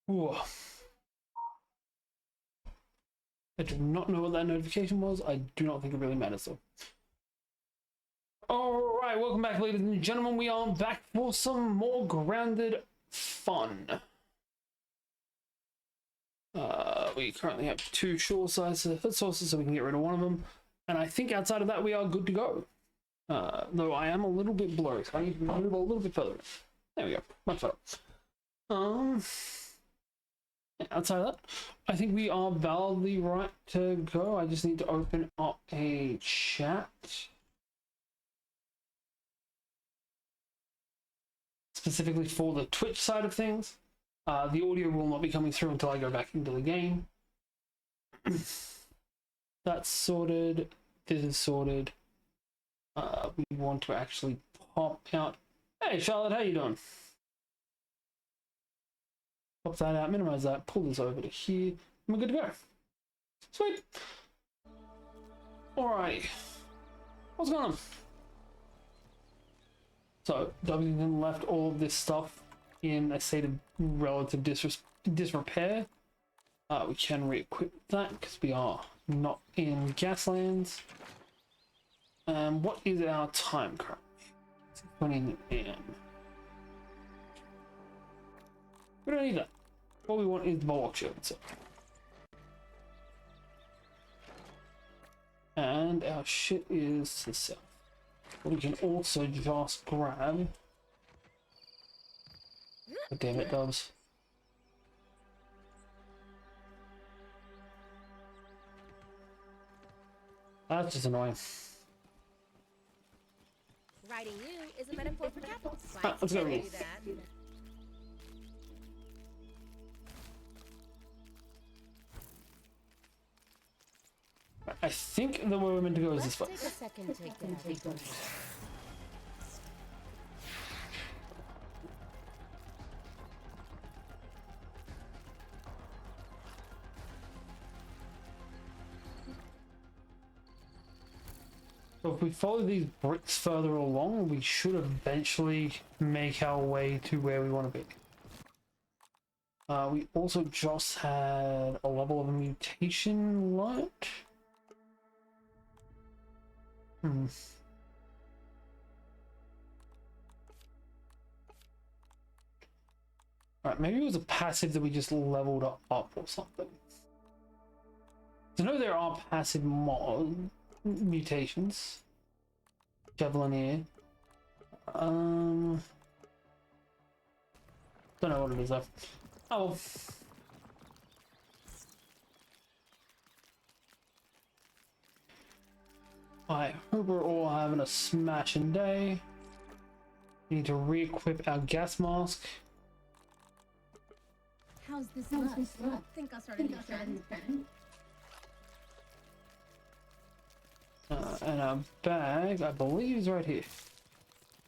Ooh. I do not know what that notification was. I do not think it really matters though. Alright, welcome back, ladies and gentlemen. We are back for some more grounded fun. We currently have 2 shore sources, so we can get rid of one of them. And I think outside of that, we are good to go. Though I am a little bit blurry, so I need to move a little bit further. There we go, much better. Outside of that, I think we are validly right to go. I just need to open up a chat. Specifically for the Twitch side of things. The audio will not be coming through until I go back into the game. That's sorted. This is sorted. We want to actually pop out. Hey Charlotte, how you doing? Pop that out, minimize that, pull this over to here, and we're good to go. Sweet. Alrighty. What's going on? So, Wington left all of this stuff in a state of relative disrepair. We can re-equip that because we are not in Gaslands. What is our time currently? 6:20 AM. We don't need that. What we want is the Bulwark Shield itself. And our shit is to the south. We can also just grab. Oh, damn it, Dubs. That's just annoying. Writing you is a metaphor for capital. Let's go. Do that. I think the way we're meant to go is this way. Take a second to take that. So if we follow these bricks further along, we should eventually make our way to where we want to be. We also just had a level of a mutation light. Alright, maybe it was a passive that we just leveled up or something. So I know there are passive mutations. Javelineer. Don't know what it is though. Oh well. I hope we're all having a smashing day. We need to re-equip our gas mask. How's this look? I think I'll start a new trend. And our bag, I believe, is right here.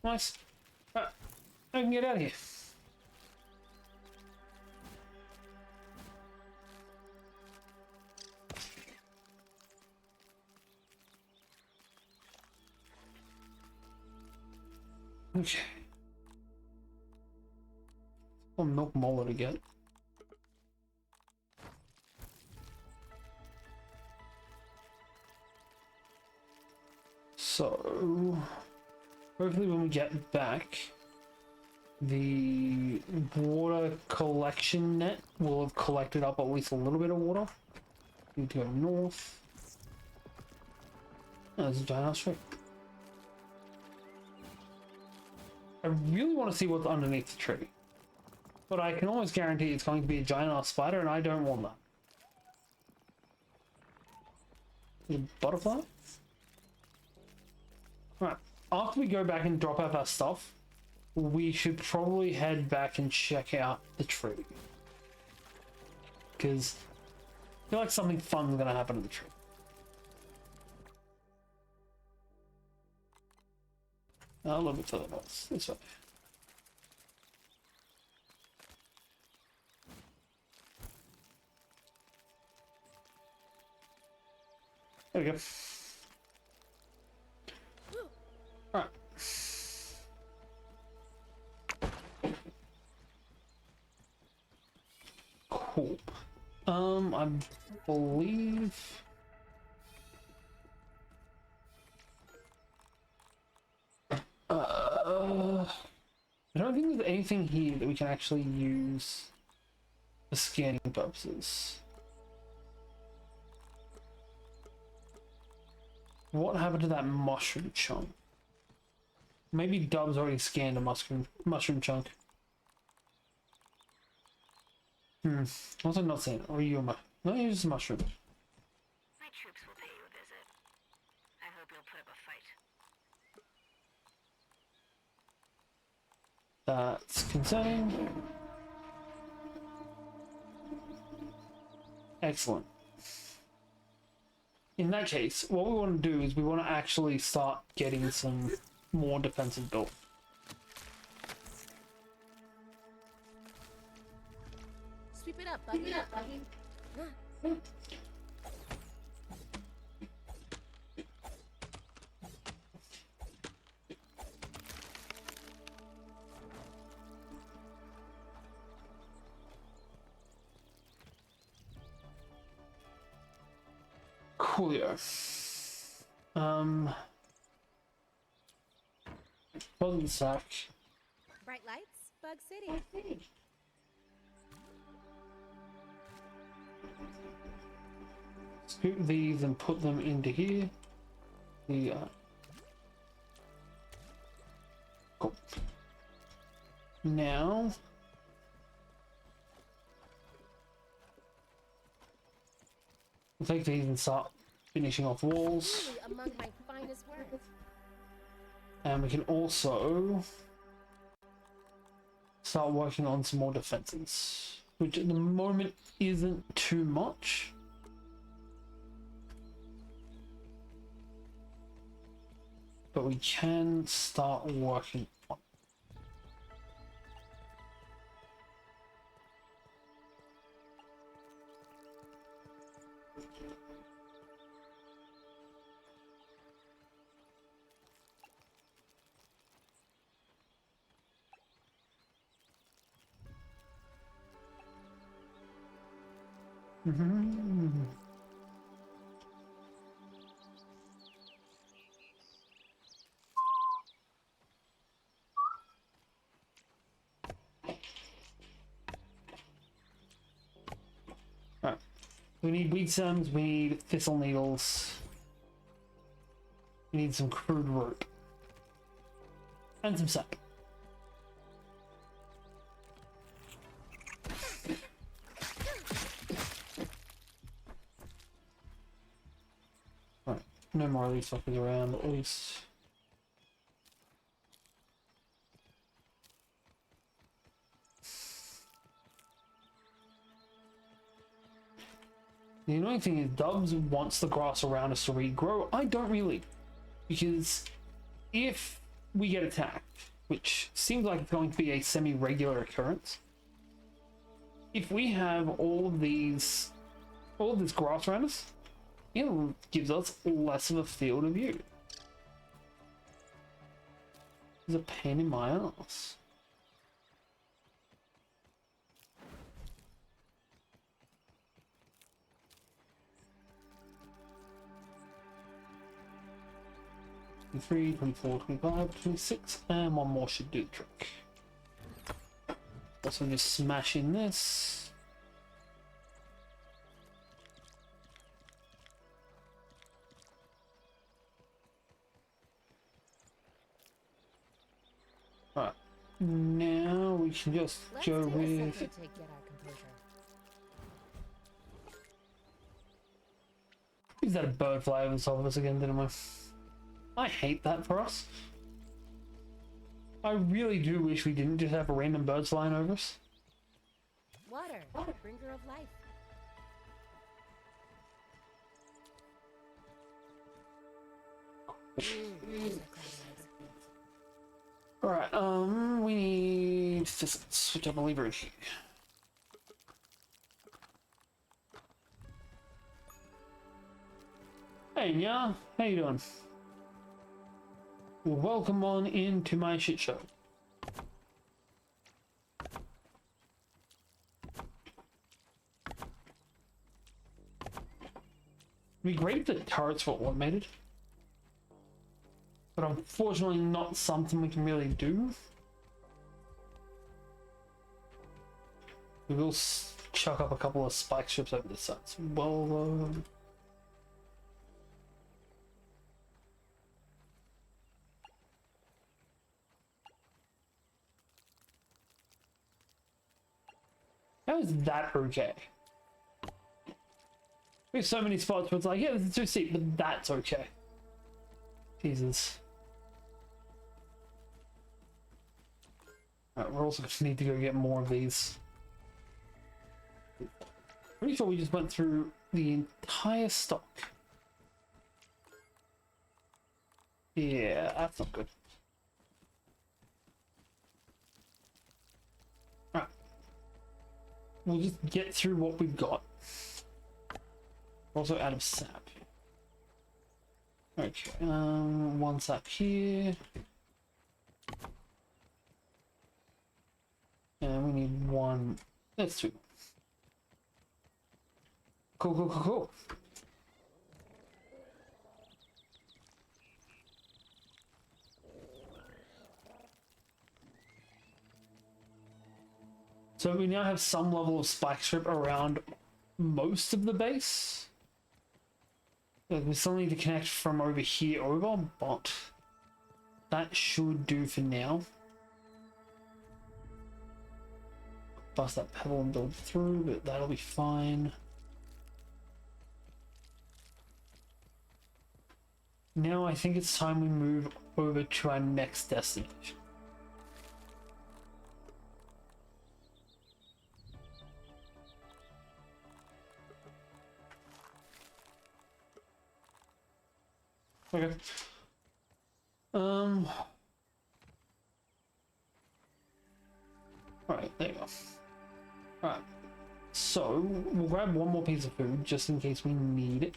Nice. Right, I can get out of here. Okay. What milk molar to get? So, hopefully when we get back, the water collection net will have collected up at least a little bit of water. Need to go north. Oh, there's a giant strip. I really want to see what's underneath the tree. But I can almost guarantee it's going to be a giant ass spider, and I don't want that. The butterfly? Alright, after we go back and drop off our stuff, we should probably head back and check out the tree. Because I feel like something fun is going to happen to the tree. A little bit further north, this way. There we go. Alright. Cool. I believe. I don't think there's anything here that we can actually use for scanning purposes. What happened to that mushroom chunk? Maybe Dub's already scanned a mushroom chunk. Also not saying it. Or you no, you're just a mushroom. My troops will pay you a visit. I hope you'll put up a fight. That's concerning. Excellent. In that case, what we want to do is we want to actually start getting some more defensive built. Sweep it up, buddy. Coolio. Wasn't sack. Bright lights, Bug City. Scoop these and put them into here. Cool. Now we'll take these and start finishing off walls. Really among my finest work. And we can also start working on some more defenses, which at the moment isn't too much. But we can start working on. Alright. We need weed stems, we need thistle needles. We need some crude rope. And some sap. Right, no more of these fuckers around at least. The annoying thing is Dubs wants the grass around us to regrow. I don't really. Because if we get attacked, which seems like it's going to be a semi-regular occurrence, if we have all of this grass around us, it gives us less of a field of view. It's a pain in my ass. 23, 24, 25, 26, and one more should do the trick. Also just smash in this. Alright, now we can just Let's go take a with... second to get our composure. Is that a bird fly over the top of us again, didn't we? I hate that for us. I really do wish we didn't just have random birds flying over us. Water, bringer of life. Alright, we need to switch up a lever here. Hey, yeah, how you doing? Welcome on into my shit show. be great if the turrets were automated. But unfortunately not something we can really do. We will chuck up a couple of spike strips over this side as well though. How is that okay? We have so many spots where it's like, yeah, this is too steep, but that's okay. Jesus. Alright, we're also going to need to go get more of these. Pretty sure we just went through the entire stock. Yeah, that's not good. Alright. We'll just get through what we've got. We're also out of sap. Okay, one sap here. And we need one. That's two. Cool. So we now have some level of spike strip around most of the base. We still need to connect from over here over, but that should do for now. Bust that pebble and build through, but that'll be fine. Now I think it's time we move over to our next destination. Okay. Alright, there you go. Alright. So we'll grab one more piece of food just in case we need it.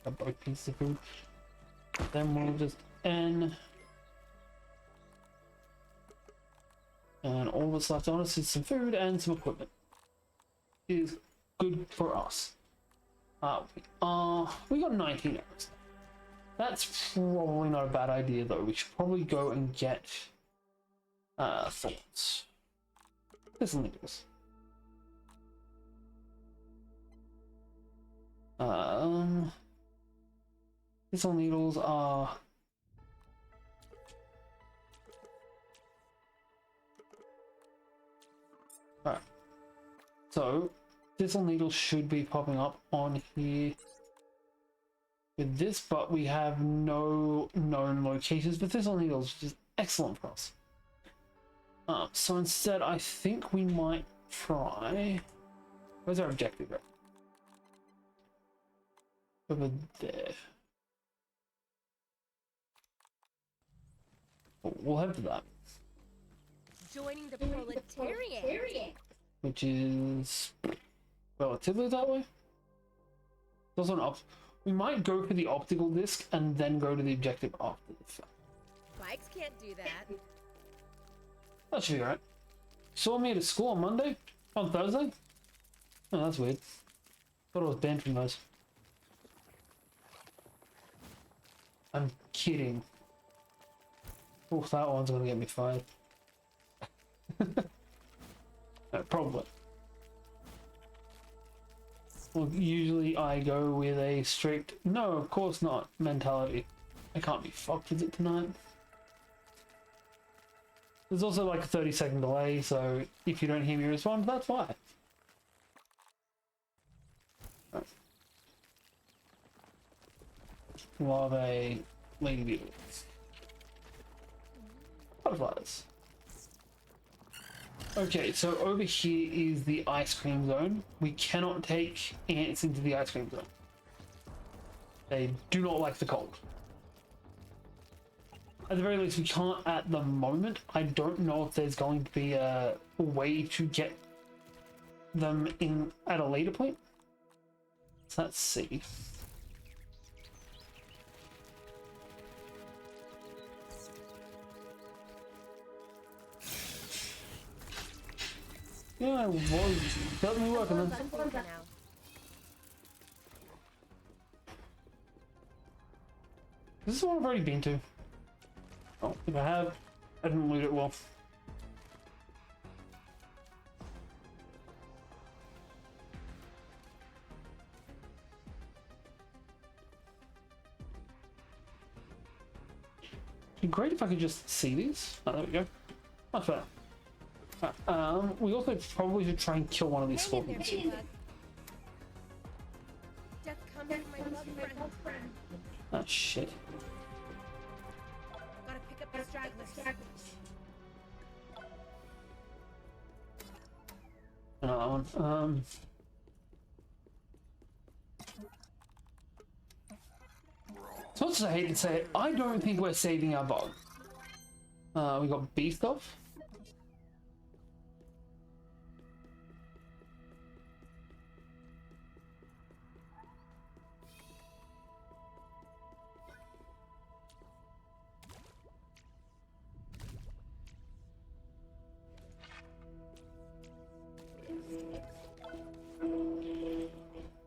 Grab both pieces of food. Then we'll just end. And all that's left on us is some food and some equipment. It is good for us. We got 19 arrows. That's probably not a bad idea though. We should probably go and get thoughts. Thistle needles. Thistle needles are right. So thistle needles should be popping up on here with this, but we have no known locations for thistle needles, which is excellent for us. So instead, I think we might try. Where's our objective? Right? Over there. We'll head for that. Joining the proletariat. Which is relatively that way. There's also an we might go for the optical disc and then go to the objective after the fact. Bikes can't do that. That should be alright. Saw me at a school on Monday? On Thursday? Oh, that's weird. Thought I was banned from those. I'm kidding. Oh, that one's gonna get me fired. No, probably. Well, usually I go with a strict, no, of course not mentality. I can't be fucked with it tonight. There's also like a 30-second delay, so if you don't hear me respond, that's why. Right. Larvae, lady beetles. Butterflies. Okay, so over here is the ice cream zone. We cannot take ants into the ice cream zone. They do not like the cold. At the very least, we can't at the moment. I don't know if there's going to be a way to get them in at a later point. So let's see. Yeah, I was certainly working on. This is the one I've already been to. Oh, if I have, I didn't loot it well. It'd be great if I could just see these. Oh, there we go. Much better. We also probably should try and kill one of these Hang in there, scorpions. big bug. Death comes from my love friend. Oh shit. Gotta pick up the stragglers. Another one. As much as I hate to say it, I don't think we're saving our bug. We got bee stuff.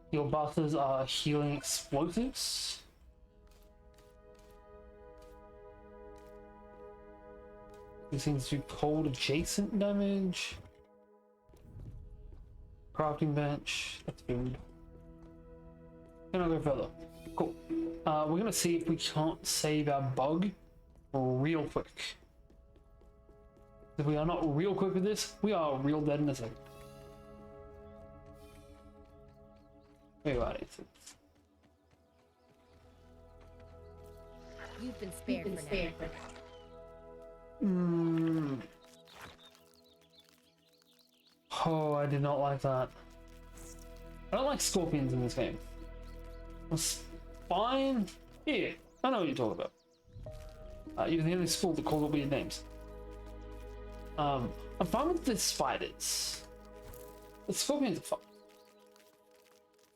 Your buffers are healing explosives. These things do cold adjacent damage. Crafting bench. That's food. Can I go further? Cool. We're gonna see if we can't save our bug real quick. If we are not real quick with this, we are real dead in a second. Wait, what? You've been spared for now. Oh, I did not like that. I don't like scorpions in this game. It's fine. Yeah, I know what you're talking about. You're the only school that calls it weird names. I'm fine with the spiders. The scorpions are fun.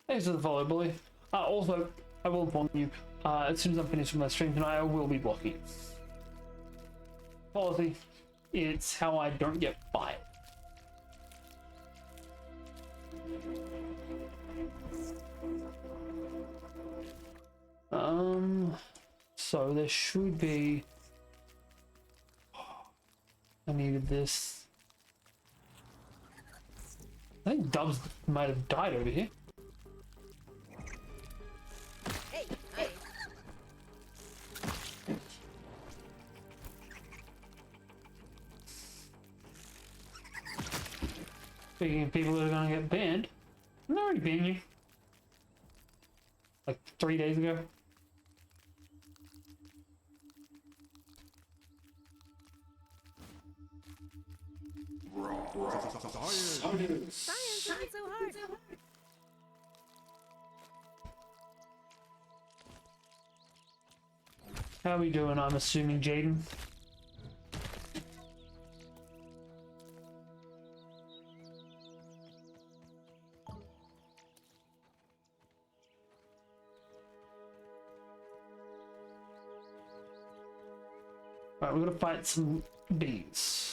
Thanks for the follow, bully. Also, I will inform you, as soon as I'm finished with my stream tonight, I will be blocking you. Policy, it's how I don't get fired. So there should be... I needed this. I think Dubs might have died over here. Hey, hey. Speaking of people that are gonna get banned, I'm already banned you. Like 3 days ago. Science isn't so hard. How are we doing? I'm assuming Jaden. Alright, we're gonna fight some bees.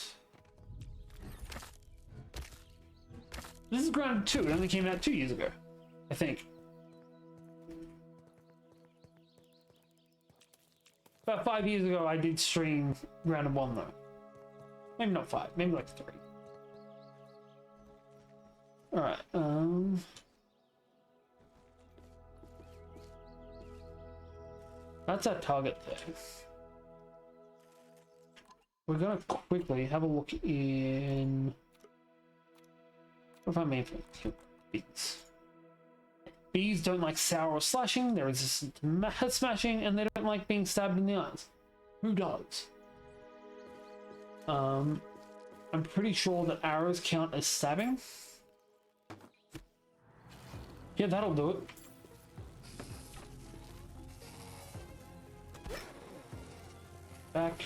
This is Grounded 2. It only came out 2 years ago, I think. About 5 years ago, I did stream Grounded 1 though. Maybe not 5, maybe like 3. Alright, that's our target there. We're gonna quickly have a look in... What if I mean for bees? Bees don't like sour or slashing, they're resistant to smashing, and they don't like being stabbed in the eyes. Who does? I'm pretty sure that arrows count as stabbing. Yeah, that'll do it. Back.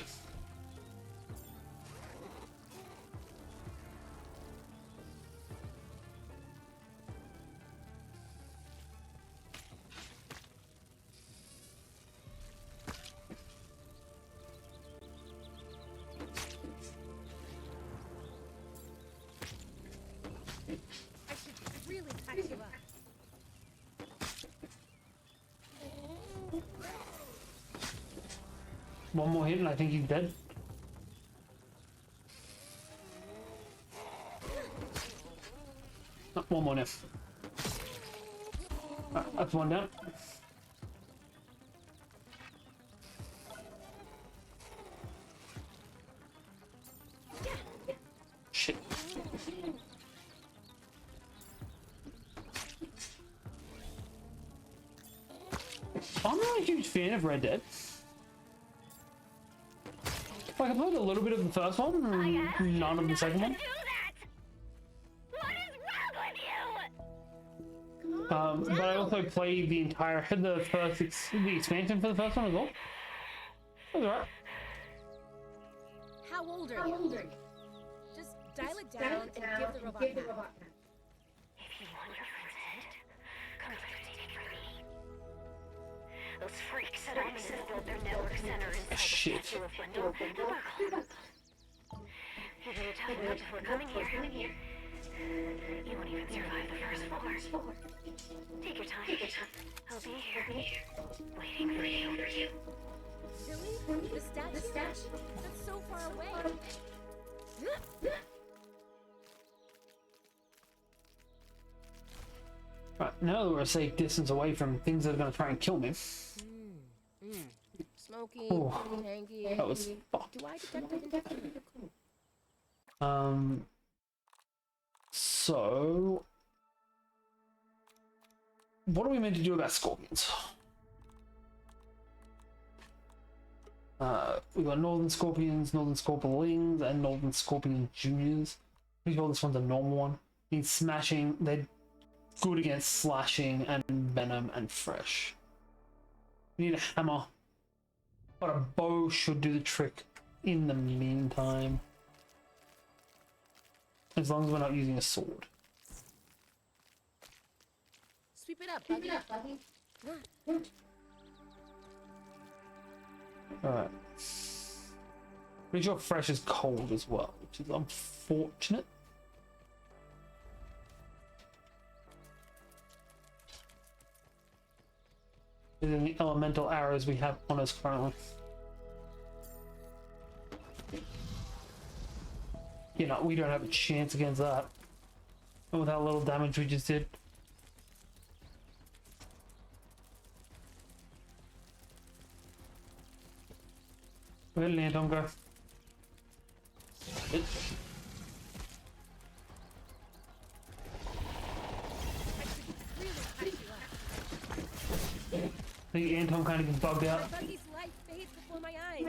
I should really patch you up. One more hit and I think he's dead. Oh, one more now. Alright, that's one down. Shit. I'm not a huge fan of Red Dead. Like, I played a little bit of the first one, and none of the second one. Do that! What is wrong with you? But I also played the expansion for the first one as well. That was alright. How old are you? Just dial it down and give the robot If that. you want your friend's head, come take it from me. Those freaks at Omnis built their network center inside Shit. the statue of Wendell and Merkel. You're gonna tell them we're coming here. You won't even survive the first floor. Take your time. I'll be here, waiting for you. Really? The statue? That's so far away. Right, now that we're a safe distance away from things that are going to try and kill me. Smoky, Oh, tanky. that was fucked. Do I detect it? So... what are we meant to do about scorpions? We've got Northern Scorpions, Northern Scorpionlings, and Northern Scorpion Juniors. Pretty sure this one's a normal one. Needs smashing, they're good against slashing and venom and fresh. We need a hammer, but a bow should do the trick in the meantime. As long as we're not using a sword. Sweep it up, Buggy. Alright. Pretty sure fresh is cold as well, which is unfortunate. These are the elemental arrows we have on us currently. You know, we don't have a chance against that. Not with that little damage we just did. Where did Anton go? It. I think Anton kind of gets bugged out. My Buggy's life fades before my eyes.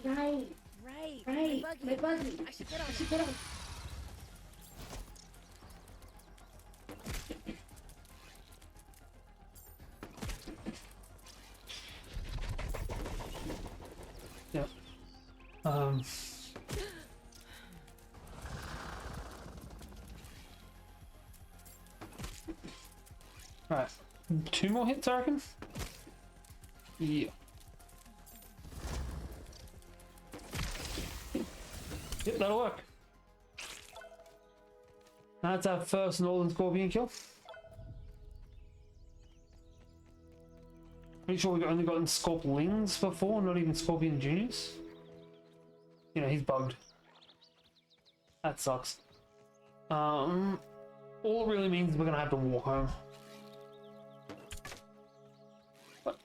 Right. My buggy. I should get on it. Yep. Right. 2 more hits, I reckon? Yeah. Yep, that'll work. That's our first Northern Scorpion kill. Pretty sure we've only gotten Scorplings before, not even Scorpion Juniors. You know, he's bugged. That sucks. All it really means is we're gonna have to walk home. What?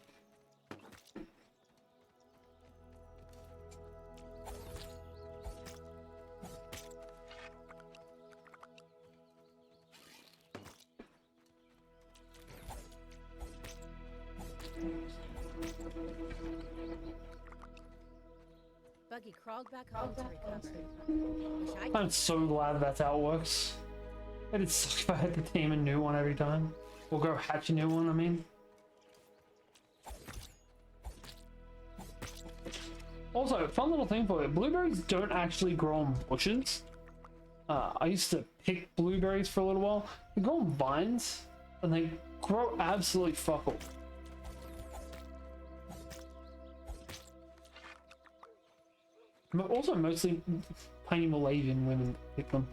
Buggy crawled back home to recover. Wish I could. I'm so glad that's how it works. It'd suck if I had to tame a new one every time. Or go hatch a new one, I mean. Also, fun little thing for you. Blueberries don't actually grow on bushes. I used to pick blueberries for a little while. They grow on vines, and they grow absolutely fuck all. Also, mostly tiny Malaysian women pick them.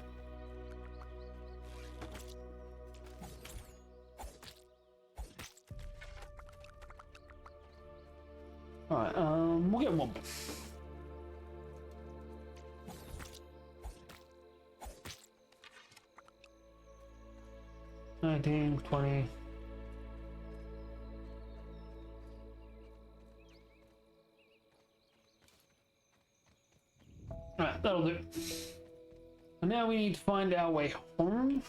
Alright, we'll get one more. $19, $20. Alright, that'll do. And now we need to find our way home.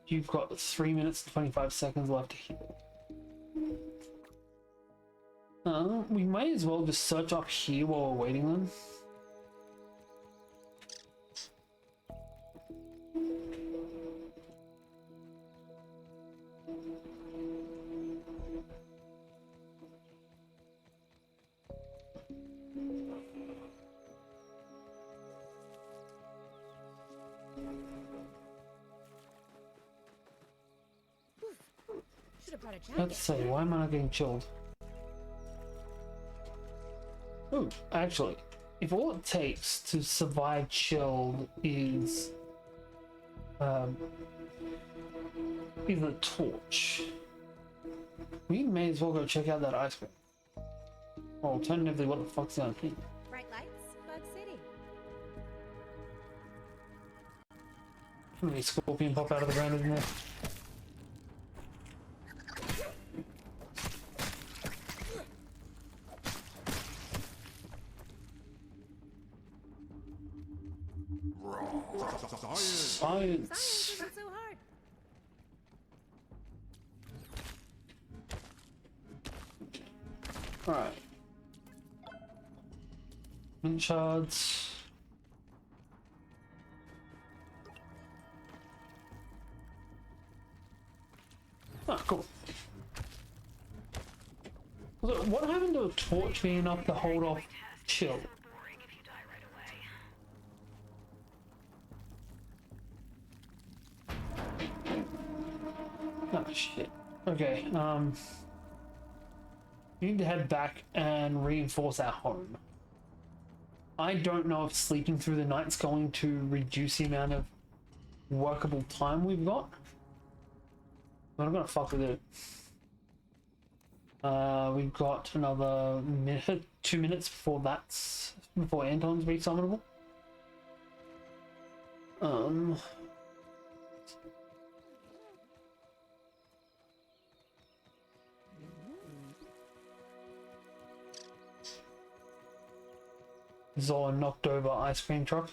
You've got 3 minutes and 25 seconds left to heal. We might as well just search up here while we're waiting then. Should have brought a jacket. Let's see, why am I not getting chilled? Oh, actually, if all it takes to survive chilled is a torch, we may as well go check out that ice cream. Or alternatively, what the fuck's down here? Bright lights, Bug City. How many scorpion pop out of the ground in there? Science. Science, not so hard. Alright. Mint shards. Oh, cool. So what happened to a torch being enough to hold off chill? Boring if you die right away. Oh shit. Okay, we need to head back and reinforce our home. I don't know if sleeping through the night's going to reduce the amount of workable time we've got. But I'm gonna fuck with it. We've got another minute, 2 minutes before Anton's resummonable. Zola knocked over ice cream truck.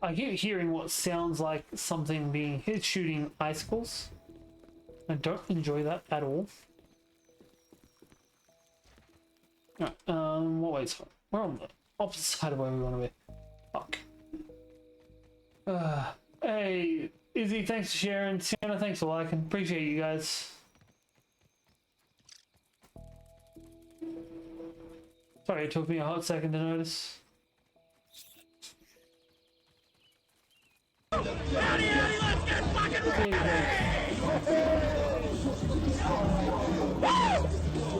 I keep hearing what sounds like something being hit shooting icicles. I don't enjoy that at all. Alright, what way is it? We're on the opposite side of where we want to be. Fuck. Hey, Izzy, thanks for sharing. Sienna, thanks for liking. Appreciate you guys. Sorry, it took me a hot second to notice. Let's get fucking ready!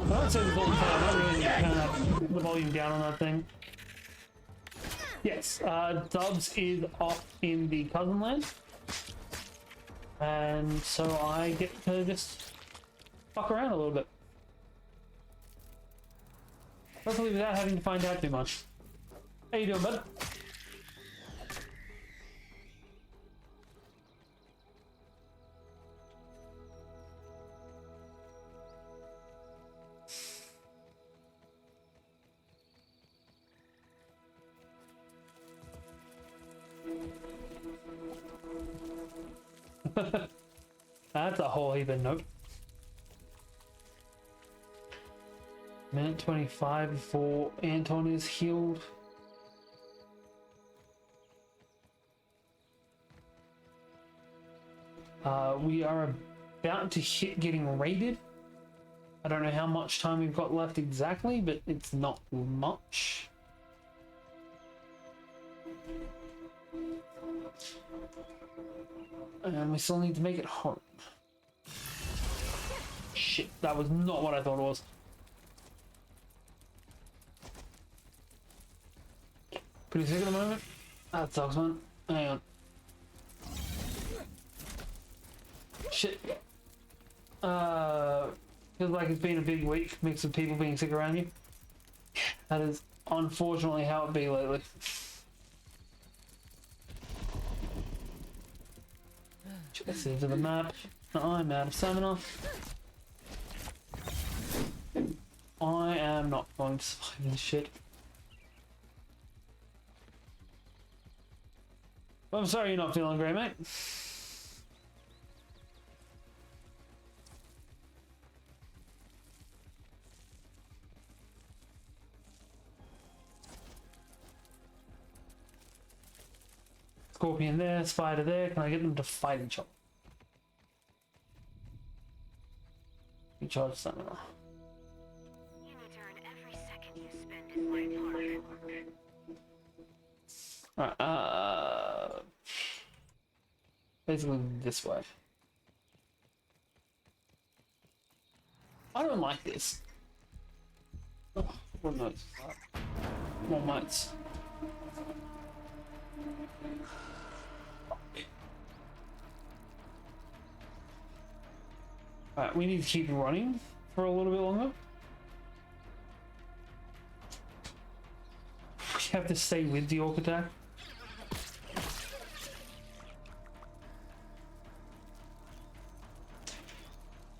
I don't say the volume down. I really need to turn the volume down on that thing. Yes, Dubs is off in the cousin land, and so I get to just fuck around a little bit. Hopefully without having to find out too much. How you doing, bud? That's a whole heap of note. Minute 25 before Anton is healed. We are about to hit getting raided. I don't know how much time we've got left exactly, but it's not much. And we still need to make it home. Shit, that was not what I thought it was. Pretty sick at the moment. That sucks, man. Hang on. Shit. Feels like it's been a big week, mix of people being sick around you. That is unfortunately how it be lately. Let's see to the map. I'm out of stamina. I am not going to survive this shit. I'm sorry you're not feeling great, mate. Scorpion there, spider there. Can I get them to fight each other? Recharge stamina. You need to earn every second you spend in my park. Alright, basically this way. I don't like this. Oh, what notes? More mites. Alright, we need to keep running for a little bit longer. We have to stay with the orc attack.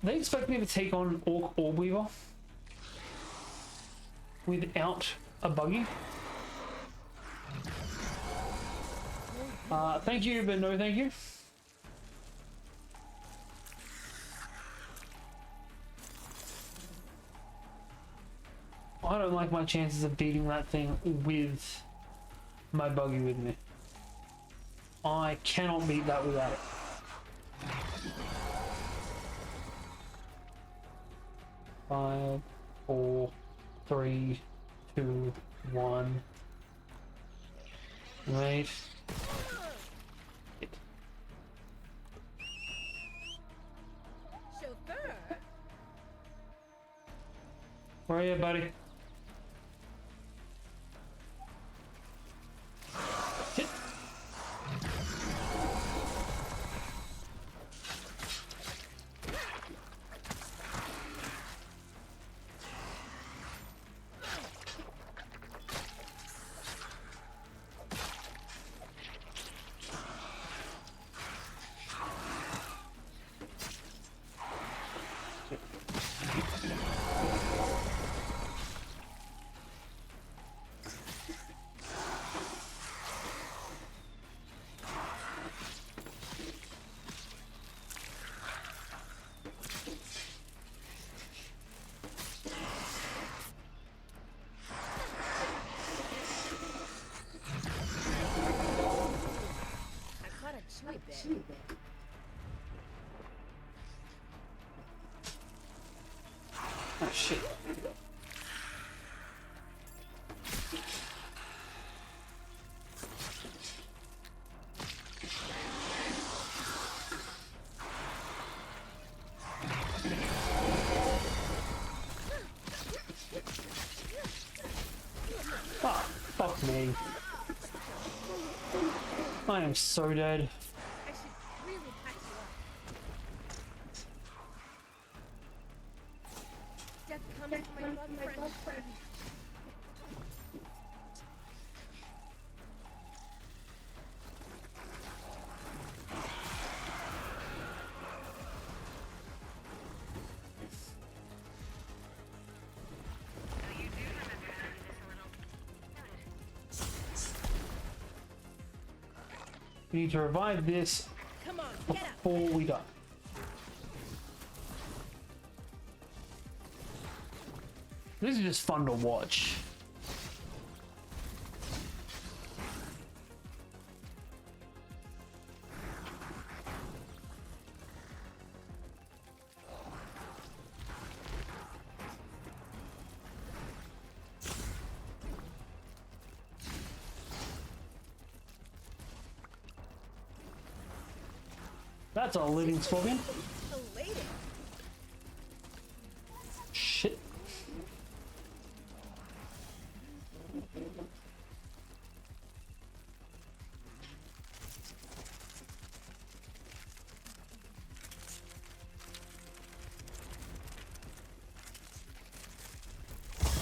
They expect me to take on Orc Orb Weaver without a buggy. Thank you, but no thank you. I don't like my chances of beating that thing with my buggy with me. I cannot beat that without it. Five, 4, 3, 2, 1. Wait. Chauffeur? Where are you, buddy? Shit. I caught a chewy bit. Oh shit. Ah, fuck me. I am so dead. I should really patch you up. Death comes from my bug friend. So you do remember how to do this a little. Noted. We need to revive this Come on, get up. before we die. This is just fun to watch. That's a living scorpion. Elated. Shit.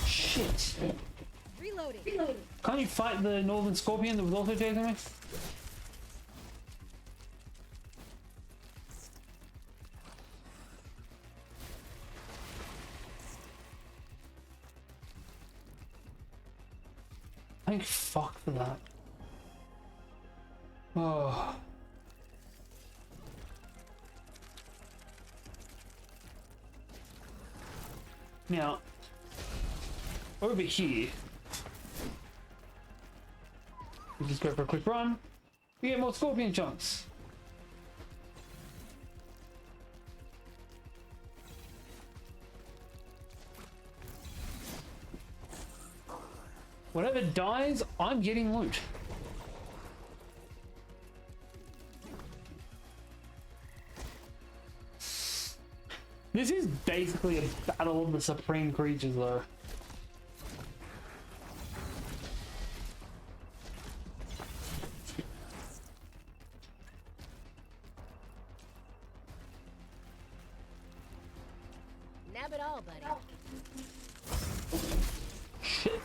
Shit. Reloading. Can't you fight the northern scorpion that was also chasing me? Thank fuck for that. Oh. Now, over here, we just go for a quick run. We get more scorpion chunks. Whatever dies, I'm getting loot. This is basically a battle of the supreme creatures, though. Nab it all, buddy. Shit.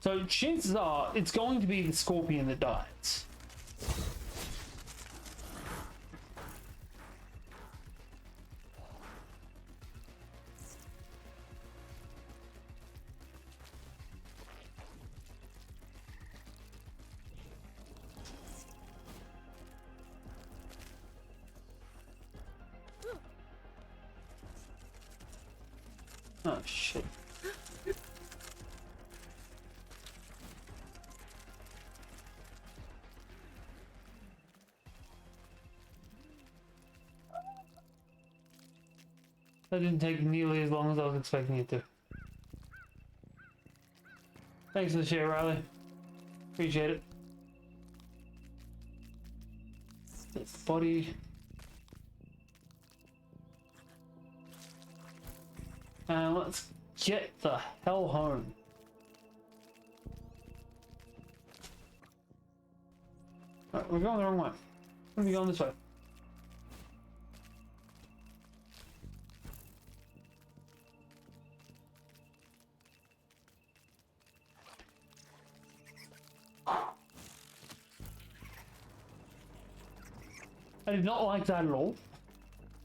So chances are it's going to be the scorpion that dies. Oh shit. That didn't take nearly as long as I was expecting it to. Thanks for the share, Riley. Appreciate it. This body. And let's get the hell home. Alright, we're going the wrong way. We're gonna be going this way. I did not like that at all.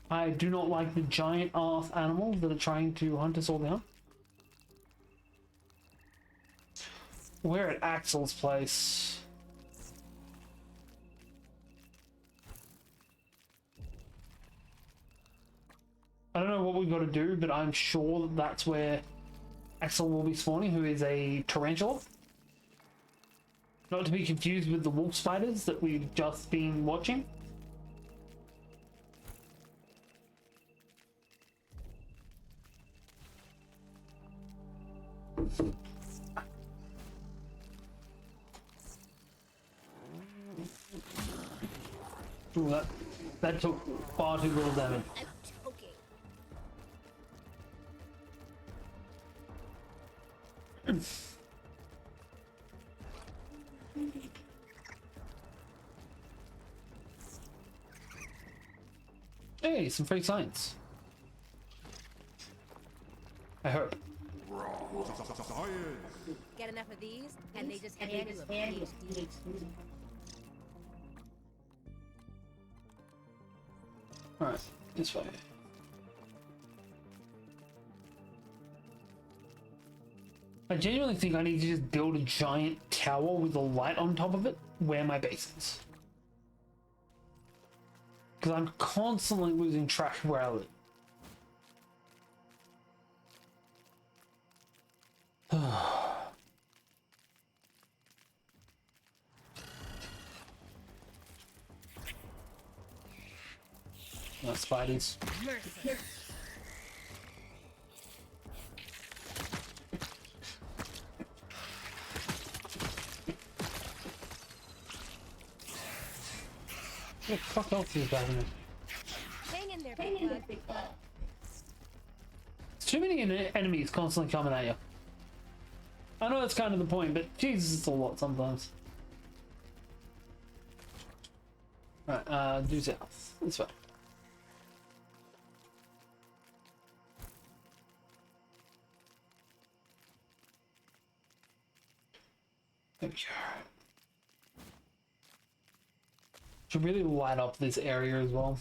I do not like the giant ass animals that are trying to hunt us all down. We're at Axel's place. I don't know what we've got to do, but I'm sure that that's where Axel will be spawning, who is a tarantula. Not to be confused with the wolf spiders that we've just been watching. Ooh, that took far too little damage. I'm choking. Hey, some free science. I hope. Get enough of these, and they just hand you a PhD. Alright, this way. I genuinely think I need to just build a giant tower with a light on top of it where my base is. Because I'm constantly losing track of where I live. No spiders. What the fuck else is happening? Hang in there, big bug. There's too many enemies constantly coming at you. I know that's kind of the point, but Jesus, it's a lot sometimes. Right, do south. This way. There we go. Should really light up this area as well.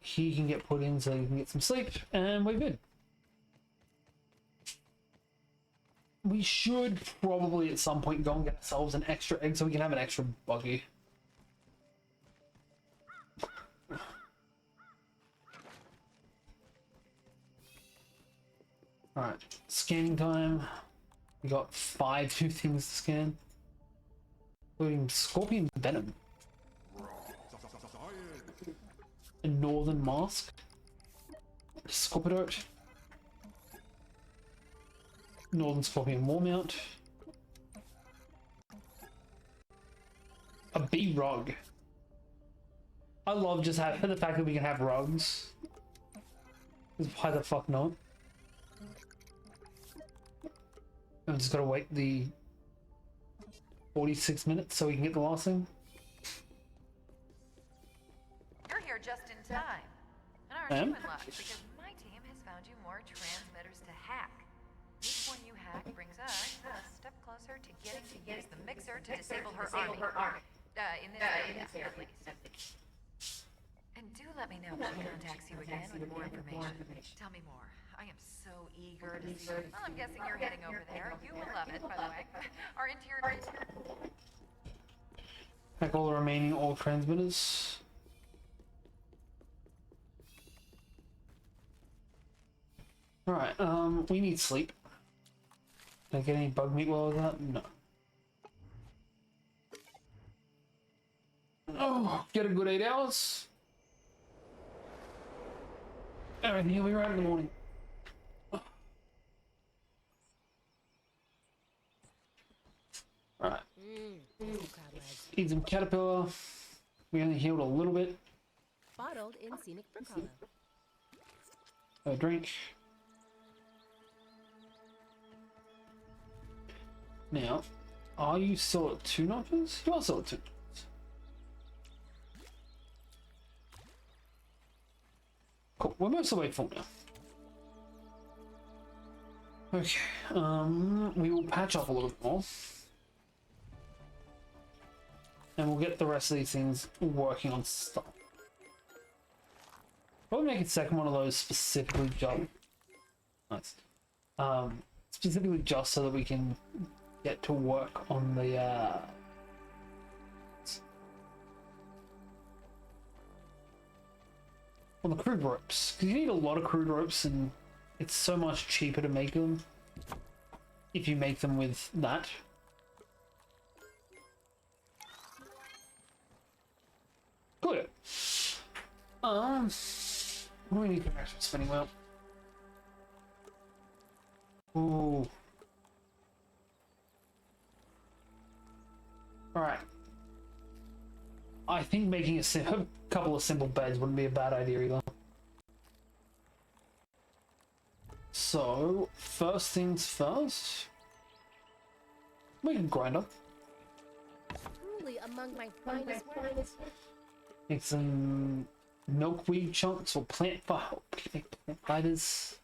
He can get put in so you can get some sleep, and we're good. We should probably at some point go and get ourselves an extra egg so we can have an extra buggy. Alright, scanning time. We got 5 new things to scan. Including Scorpion Venom. A Northern Mask. Scorpidote. Northern Scorpion Warmount. A bee rug. I love just having the fact that we can have rugs. Why the fuck not? I've just gotta wait the 46 minutes so we can get the last thing. You're here just in time. And aren't you in luck? Because my team has found you more transmitters to hack. Each one you hack brings us a step closer to getting to use the mixer to disable her army. In this area, at least. And do let me know if she contacts you again with more information. Tell me more. I am so eager to see. Well, I'm guessing you're heading over there. You will love it, by the way. Our interior. Hack all the remaining oil transmitters. Alright, we need sleep. Did I get any bug meat while I was that? No. Oh, get a good 8 hours. Everything will be right in the morning. Alright. Eat some caterpillar. We only healed a little bit. Bottled in scenic Brooklyn. A drink. Now, are you still at 2 notches? You are still at 2 notches. Cool, we're most of the way full now. Okay, we will patch up a little bit more. And we'll get the rest of these things working on stuff. Probably make a second one of those specifically just... Nice. Specifically just so that we can get to work on the, on the crude ropes. Because you need a lot of crude ropes and it's so much cheaper to make them if you make them with that. Good. What do we need for extra spinning wheel? Ooh. Alright. I think making a couple of simple beds wouldn't be a bad idea either. So, first things first. We can grind up. Truly among my finest works. Make some milkweed chunks or plant fibers.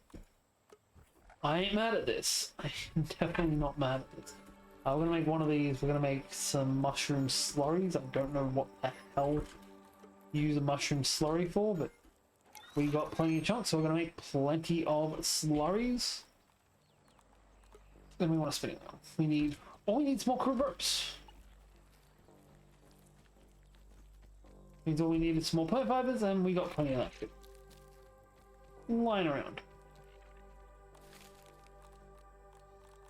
I ain't mad at this. I'm definitely not mad at this. We're gonna make one of these. We're gonna make some mushroom slurries. I don't know what the hell you use a mushroom slurry for, but we got plenty of chunks, so we're gonna make plenty of slurries. Then we want to spin it now. We need some more crude ropes. Means all we need is small plant fibers, and we got plenty of that shit lying around.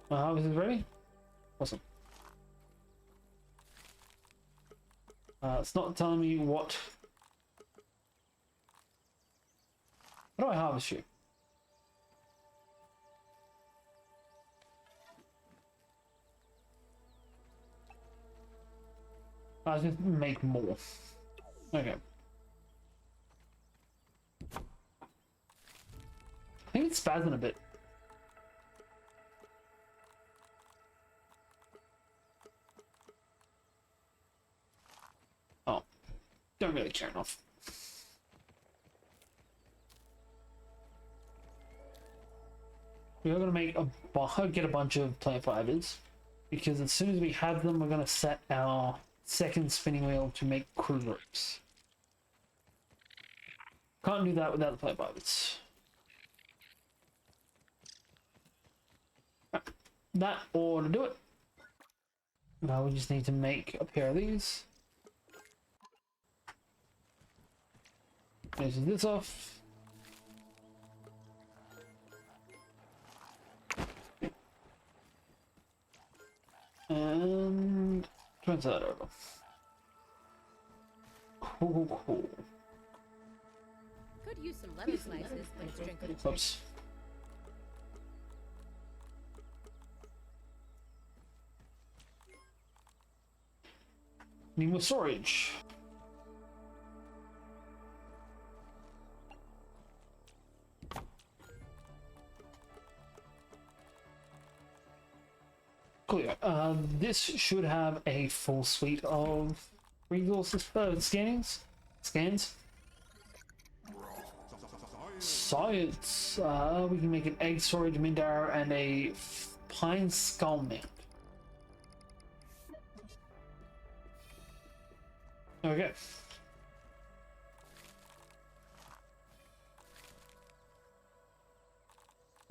My harvest is ready. Awesome. It's not telling me what. How do I harvest you? I just make more. Okay. I think it's spazzing a bit. Oh, don't really care enough. We are going to make get a bunch of plant fibers, because as soon as we have them, we're going to set our second spinning wheel to make crew ropes. Can't do that without the plant fibers. That ought to do it. Now we just need to make a pair of these. Measure this off. And transfer that over. Cool. Could use some lemon slices, but it's drinking. Oops. Need more storage. Clear. This should have a full suite of resources for scans. Science. We can make an egg storage mindar and a pine skull mount. Okay.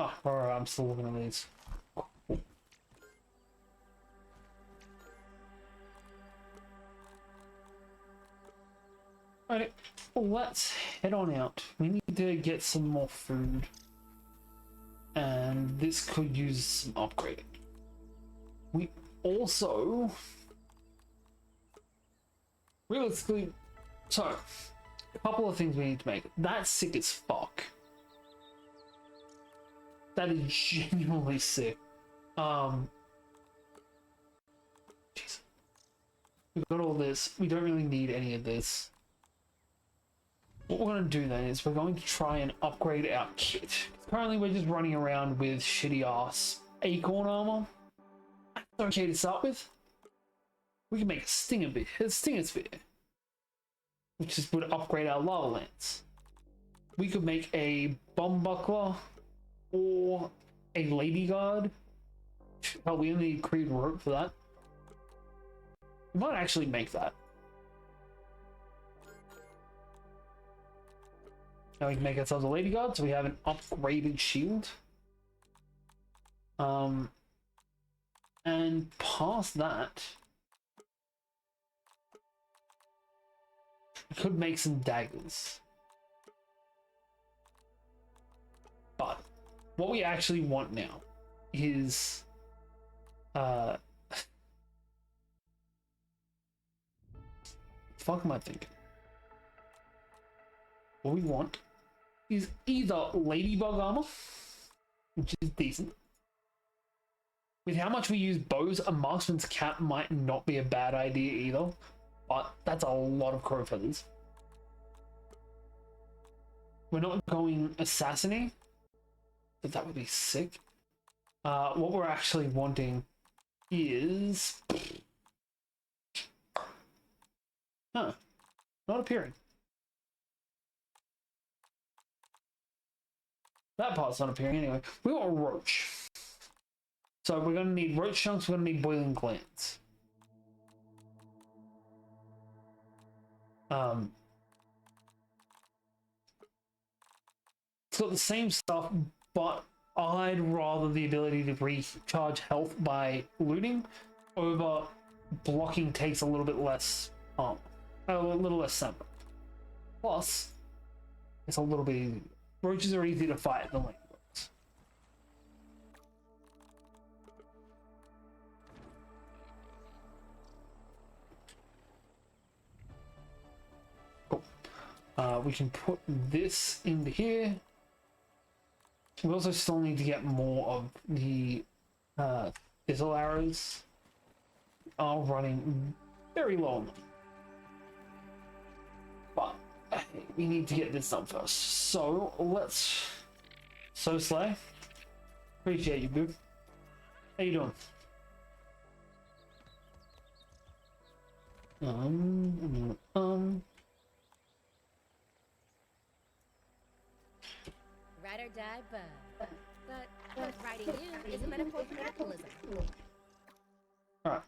Oh, alright, I'm still looking at these. Cool. Alright, let's head on out. We need to get some more food. And this could use some upgrading. We also... realistically, so, a couple of things we need to make. That's sick as fuck. That is genuinely sick. Jeez. We've got all this. We don't really need any of this. What we're going to do then is we're going to try and upgrade our kit. Currently we're just running around with shitty ass acorn armor. That's okay to start with. We can make a stinger sphere, which is would upgrade our lava lance. We could make a bomb buckler or a lady guard. Hell, we only need Creed rope for that. We might actually make that. Now we can make ourselves a lady guard, so we have an upgraded shield. And past that, we could make some daggers. But what we actually want now is fuck am I thinking? What we want is either ladybug armor, which is decent. With how much we use bows, a marksman's cap might not be a bad idea either, but that's a lot of crow feathers. We're not going assassinate, but that would be sick. What we're actually wanting is... Huh. Not appearing. That part's not appearing anyway. We want roach. So we're going to need roach chunks, we're going to need boiling glands. It's got the same stuff, but I'd rather the ability to recharge health by looting over blocking takes a little bit less, a little less stamina. Plus, it's a little bit easier. Roaches are easier to fight than ladybugs. we can put this into here. We also still need to get more of the thistle arrows. Are running very low on them. But we need to get this done first. So let's. So Slay, appreciate you, boo. How you doing? Ride or die, but riding you is a metaphor for capitalism. Alright.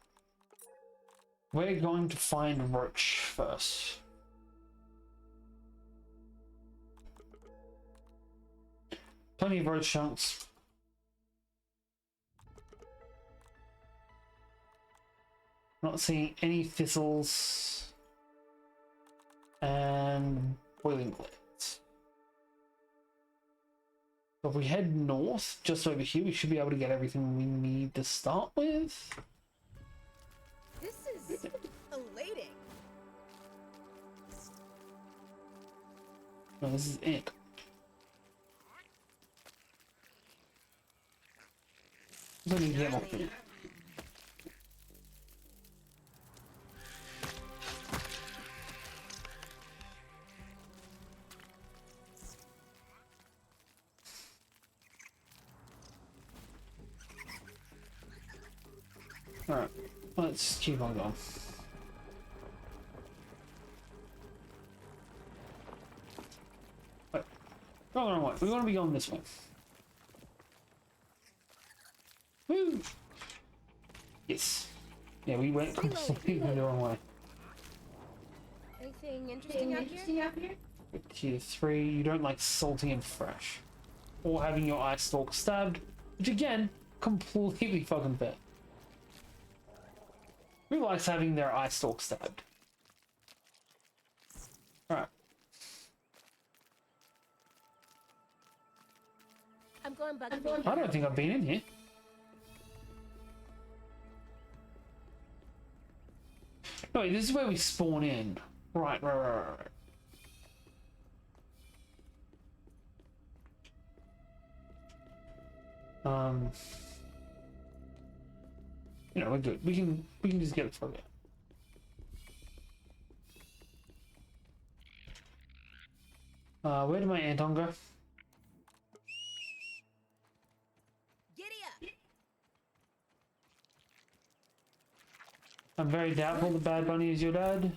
We're going to find Roach first. Plenty of Roach chunks. Not seeing any thistles. And boiling blades. So if we head north, just over here, we should be able to get everything we need to start with. This is elating. No, this is it. Let me get more food. Alright, let's keep on going. Wait, going the wrong way. We want to be going this way. Woo! Yes. Yeah, we went completely the wrong way. Anything interesting out here? Tier 3, you don't like salty and fresh. Or having your eye stalk stabbed, which again, completely fucking fair. Who likes having their eye stalk stabbed? Alright. I'm going bug. I don't think I've been in here. No, this is where we spawn in. Right. You know, we're good. We can just get it from there. Where did my Anton go? Giddy up! I'm very doubtful the Bad Bunny is your dad.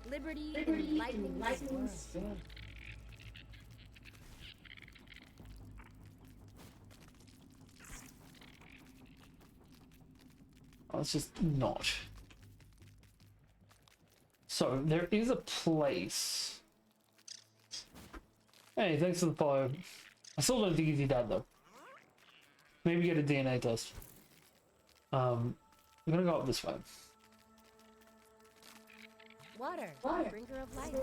Liberty and lightning. Let's just not. So there is a place. Hey, thanks for the follow. I still don't think he's your dad though. Maybe get a DNA test. We're gonna go up this way. Water. Bringer of light.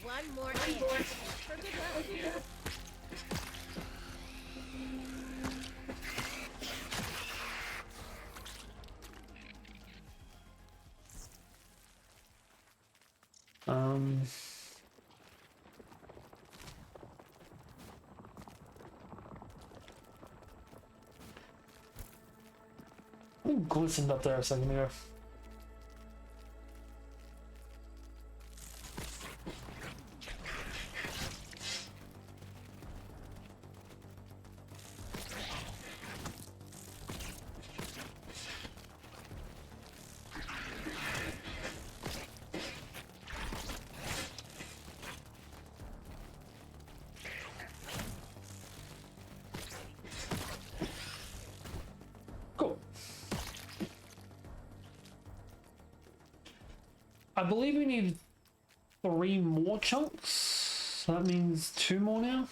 One more hit. For good luck. It glistened up there a second ago. I believe we need 3 more chunks. So that means 2 more now.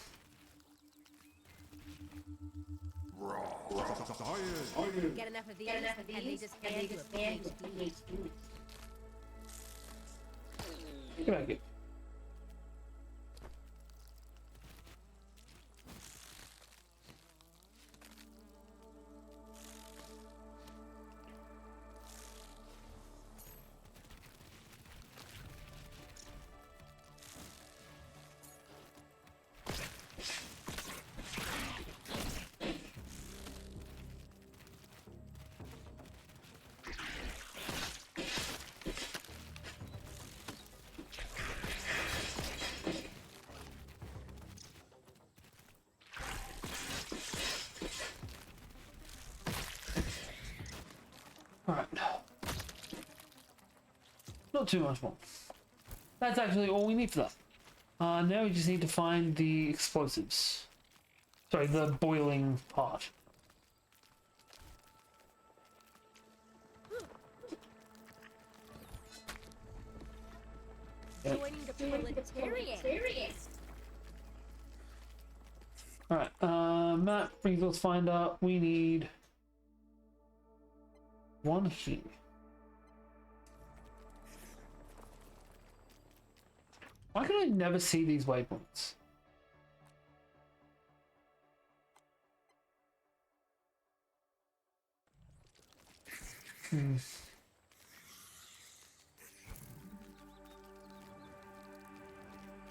Get enough of these, and they disband to a PhD. Get back here. Alright. Not too much more. That's actually all we need for that. Now we just need to find the explosives. Sorry, the boiling part. Joining the proletariat. Alright, map, resource finder, we need 1 here. Why can I never see these waypoints?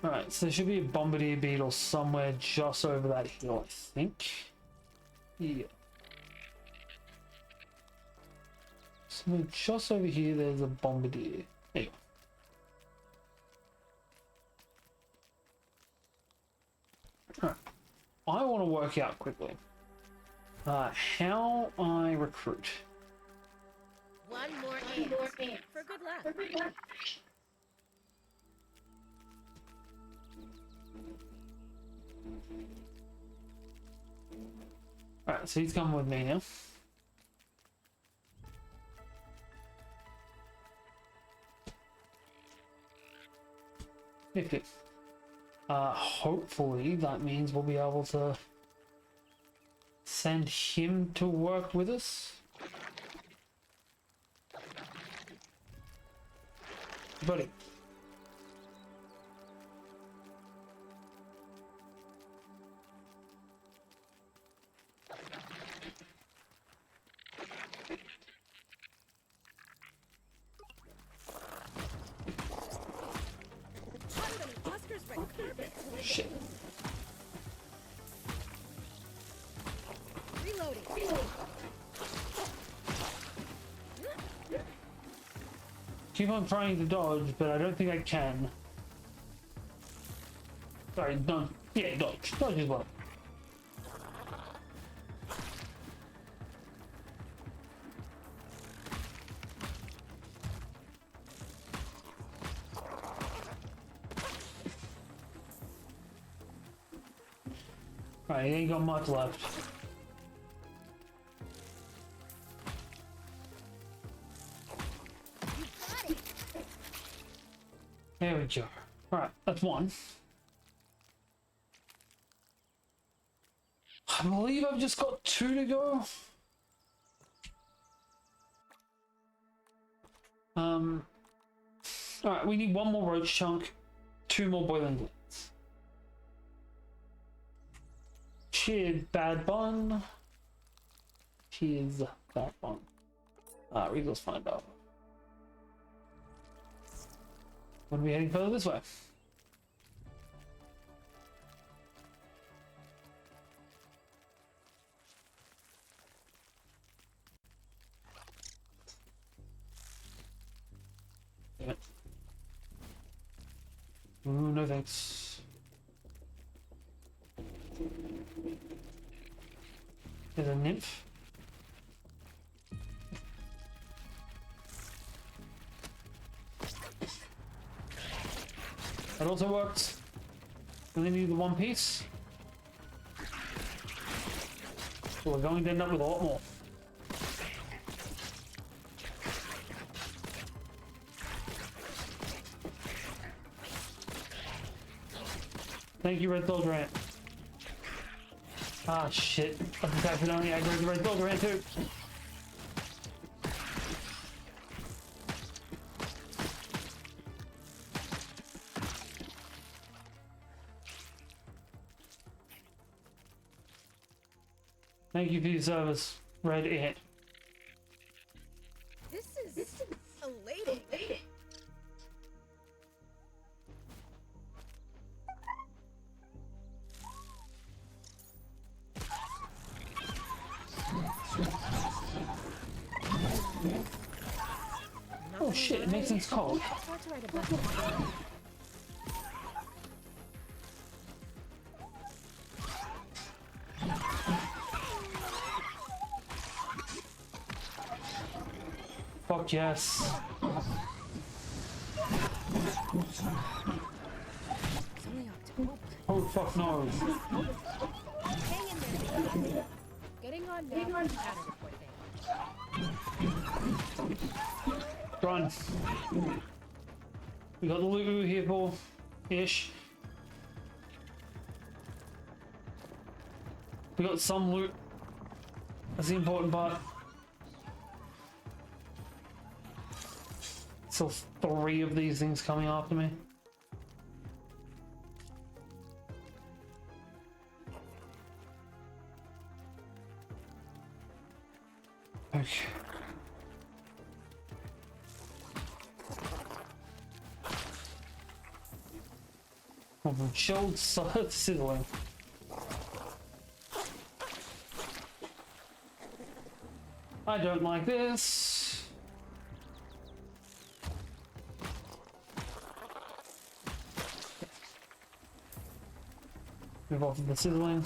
Alright, so there should be a bombardier beetle somewhere just over that hill, I think. Yeah. So just over here, there's a bombardier. There you go. Alright. I want to work out quickly how I recruit. One more ant. For good luck. Alright, so he's coming with me now. Nifty. Hopefully that means we'll be able to send him to work with us. Buddy. Shit. Reloading. Keep on trying to dodge, but I don't think I can. Sorry, no. Yeah, dodge. Dodge as well. Right, he ain't got much left. There we go. Alright, that's 1. I believe I've just got 2 to go. Alright, we need 1 more roach chunk, 2 more boiling glands. Cheers, bad bun. Cheers, bad bun. Resource finder. When are we heading further this way? Damn it. Ooh, no thanks. There's a nymph. That also worked. Really need the 1 piece. So we're going to end up with a lot more. Thank you, Red Dog Rant. Ah, shit. I just accidentally aggroed the Red Dog Rant too. Thank you for your service, Red Ant. This is elating. Oh shit, it makes things cold. Hard to write a book. Fuck yes. It's only October. Oh fuck no. Hang in there. Getting on now. Data reporting. Run. We got the loot we were here for. Ish. We got some loot. That's the important part. Still 3 of these things coming after me. Okay. Chilled sizzling. I don't like this. Move off of the sizzling.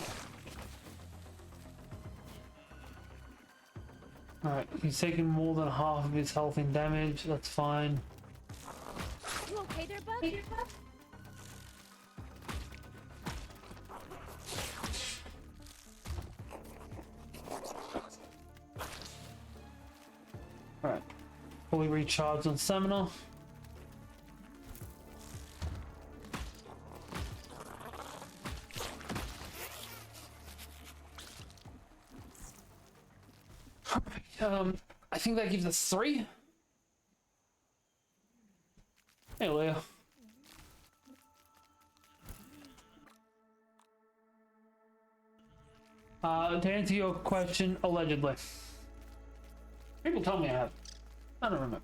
Alright, he's taking more than half of his health in damage. That's fine. You okay there, bud? Alright. Fully recharged on stamina. I think that gives us 3. Hey, Leah. To answer your question, allegedly. People tell me I have. I don't remember.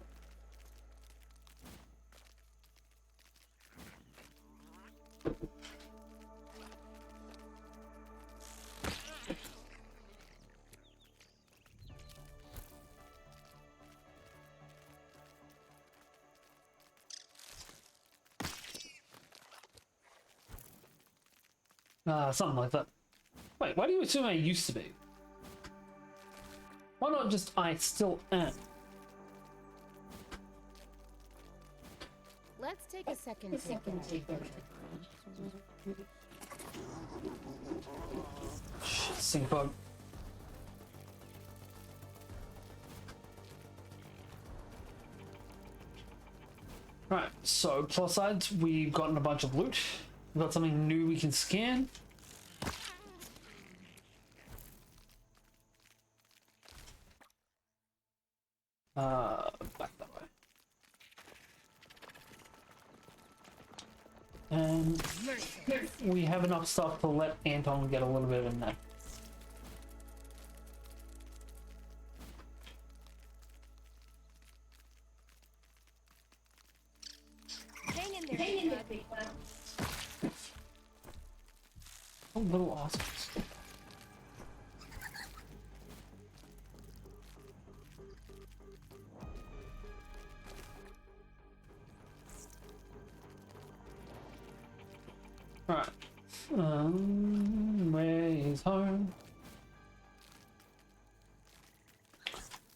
Something like that. Wait, why do you assume I used to be? Why not just I still am? Let's take a second. Shit, stink bug. Right, so plus sides, we've gotten a bunch of loot. We've got something new we can scan. Back that way. And we have enough stuff to let Anton get a little bit of a nap. Hang in there, big bud. Oh, little assholes. Alright. Where is home?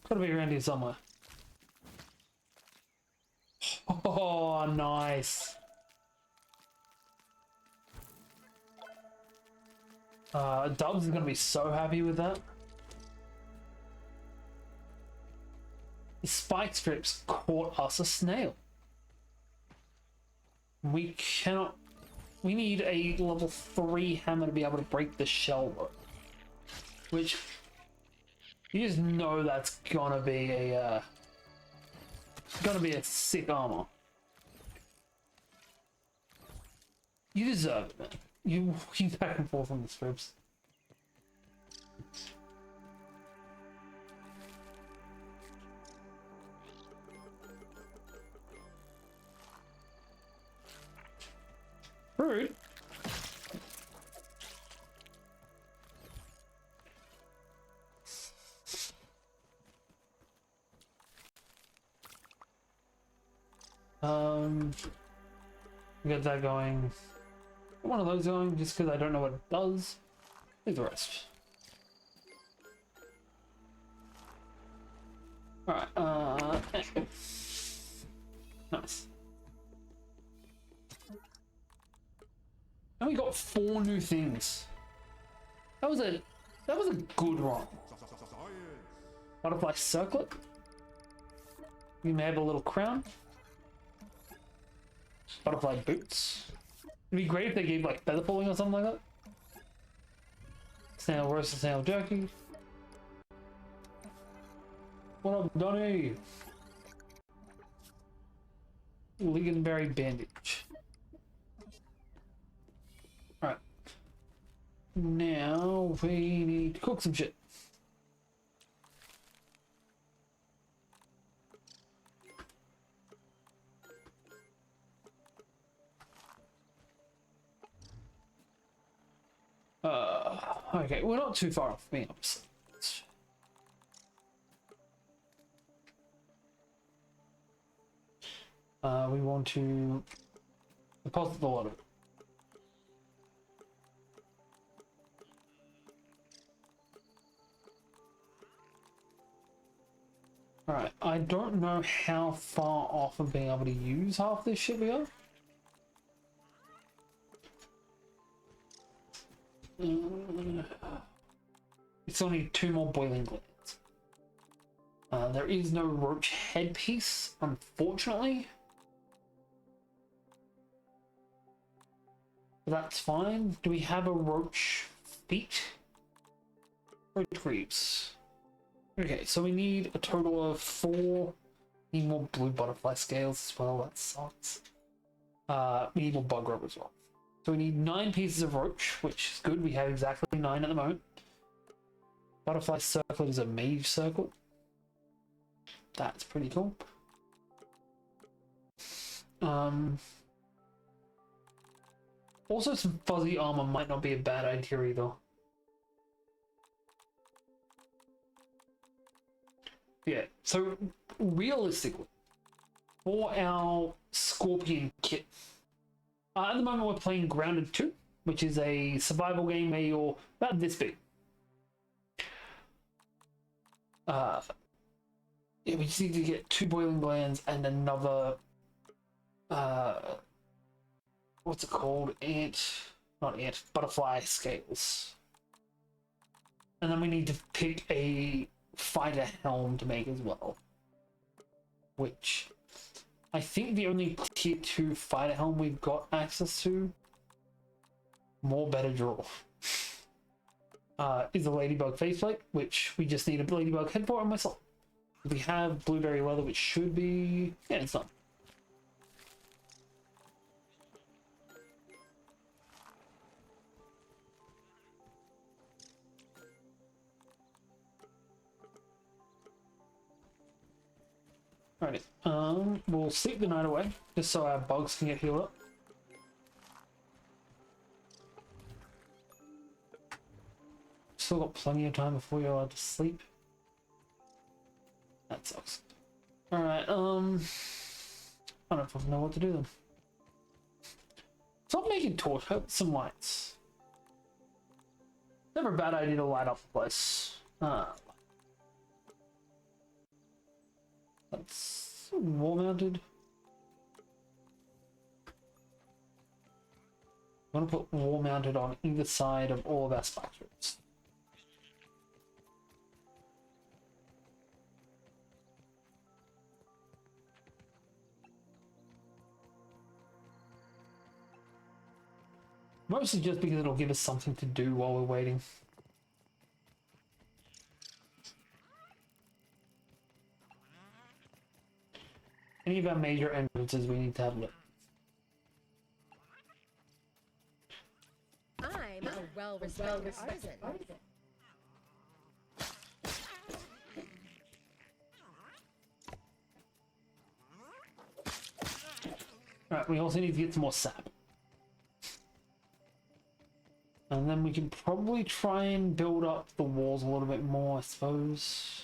Gotta be around here somewhere. Oh, nice. Dubs is gonna be so happy with that. The spike strips caught us a snail. We cannot We need a level 3 hammer to be able to break the shell though. Which you just know that's gonna be a sick armor. You deserve it, man. You walking back and forth on the strips. Rude. Get that going. One of those going just because I don't know what it does. Leave the rest. Alright, nice. And we got 4 new things. That was a good run. Butterfly circlet. You may have a little crown. Butterfly boots. It'd be great if they gave like feather falling or something like that. Snail roast and snail jerky. What up, Donnie? Lingonberry bandage. Alright. Now we need to cook some shit. Okay, we're not too far off being honest. We want to deposit the water. Alright, I don't know how far off of being able to use half this shit we are. We still need 2 more boiling glands. There is no roach headpiece, unfortunately. But that's fine. Do we have a roach feet? Roach greaves. Okay, so we need a total of 4. Need more blue butterfly scales as well. That sucks. We need more bug rub as well. So we need 9 pieces of roach, which is good. We have exactly 9 at the moment. Butterfly circlet is a mage circle. That's pretty cool. Also, some fuzzy armor might not be a bad idea either. Yeah, so realistically, for our Scorpion kit, at the moment we're playing Grounded 2, which is a survival game where you're about this big. Yeah, we just need to get 2 boiling glands and another, what's it called? Butterfly scales. And then we need to pick a fighter helm to make as well. Which, I think the only tier 2 fighter helm we've got access to, more better draw, is the Ladybug faceplate, which we just need a Ladybug head for and myself. We have blueberry leather, which should be... yeah, it's done. Alrighty, we'll sleep the night away, just so our bugs can get healed up. Still got plenty of time before you're allowed to sleep. That sucks. Alright, I don't fucking know what to do then. Stop making torch, some lights. Never a bad idea to light up the place. That's wall mounted. I'm gonna put wall mounted on either side of all of our spectrums. Mostly just because it'll give us something to do while we're waiting. Any of our major entrances we need to have lit. I'm a well-respected artisan. Alright, we also need to get some more sap. And then we can probably try and build up the walls a little bit more, I suppose.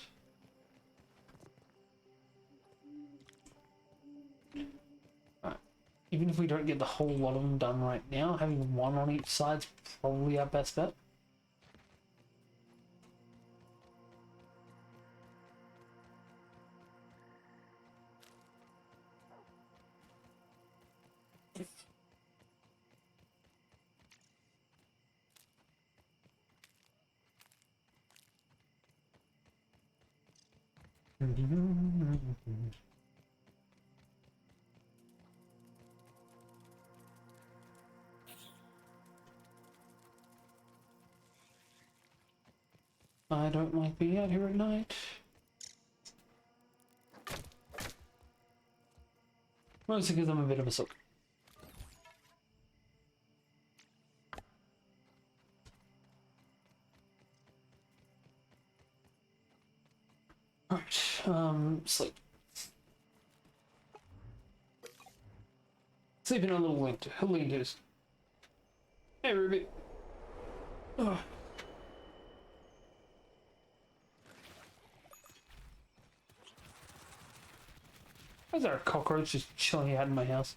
Alright, even if we don't get the whole lot of them done right now, having one on each side's probably our best bet. I don't like being out here at night. Mostly because I'm a bit of a sook. Alright, sleep. Sleep in a little lean-tos. Hey, Ruby. Ugh. Why is there a cockroach just chilling out in my house?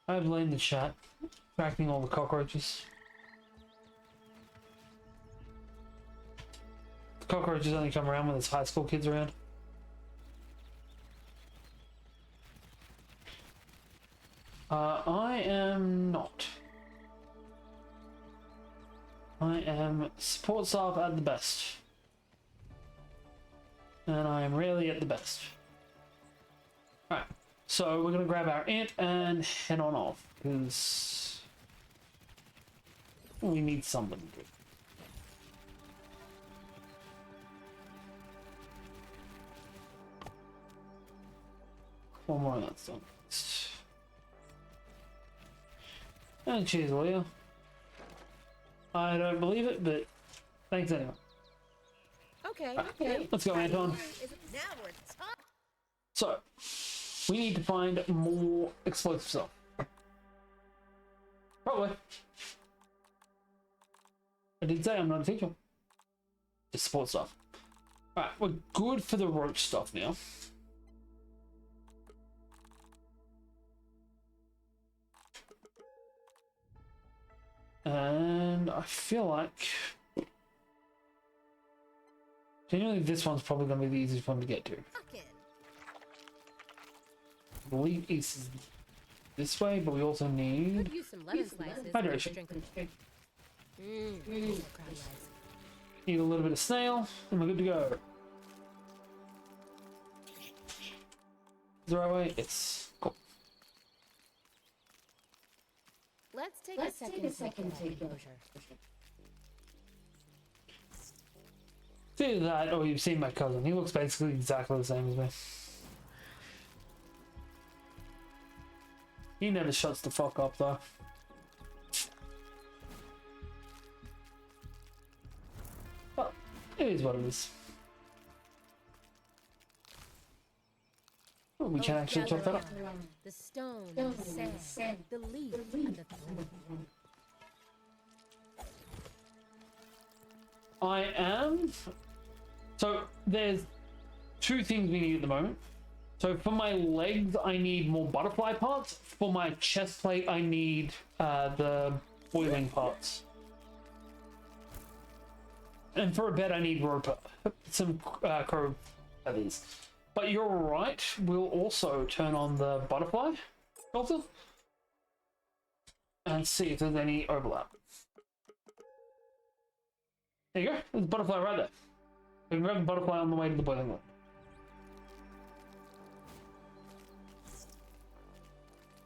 I've laid in the chat, tracking all the cockroaches. The cockroaches only come around when there's high school kids around. I am not. I am support staff at the best. And I am rarely at the best. Alright, so we're gonna grab our ant and head on off, because we need something to do. One more of that's done. And cheers, Leah. I don't believe it, but thanks anyway. Okay, Right, okay. let's go, Anton. Now we're talking. So, we need to find more explosive stuff. Probably. I did say I'm not a teacher. Just support stuff. Alright, we're good for the roach stuff now. And I feel like genuinely this one's probably going to be the easiest one to get to. Fucking. I believe east is this way, but we also need Could use some lemon slices. hydration. Drink them. Crowd lights. Need a little bit of snail, and we're good to go. Is the right way? It's cool. Let's take a second to take composure. It's either that or you've seen my cousin. He looks basically exactly the same as me. He never shuts the fuck up though. But it is what it is. Oh, we can actually chop that up. The stone, the sand, the leaf, and the thorn. I am. So there's two things we need at the moment. So for my legs, I need more butterfly parts. For my chest plate, I need the boiling parts. And for a bed, I need rope, some crow feathers. But you're right. We'll also turn on the butterfly filter and see if there's any overlap. There you go. There's a butterfly right there. We can grab the butterfly on the way to the boiling water.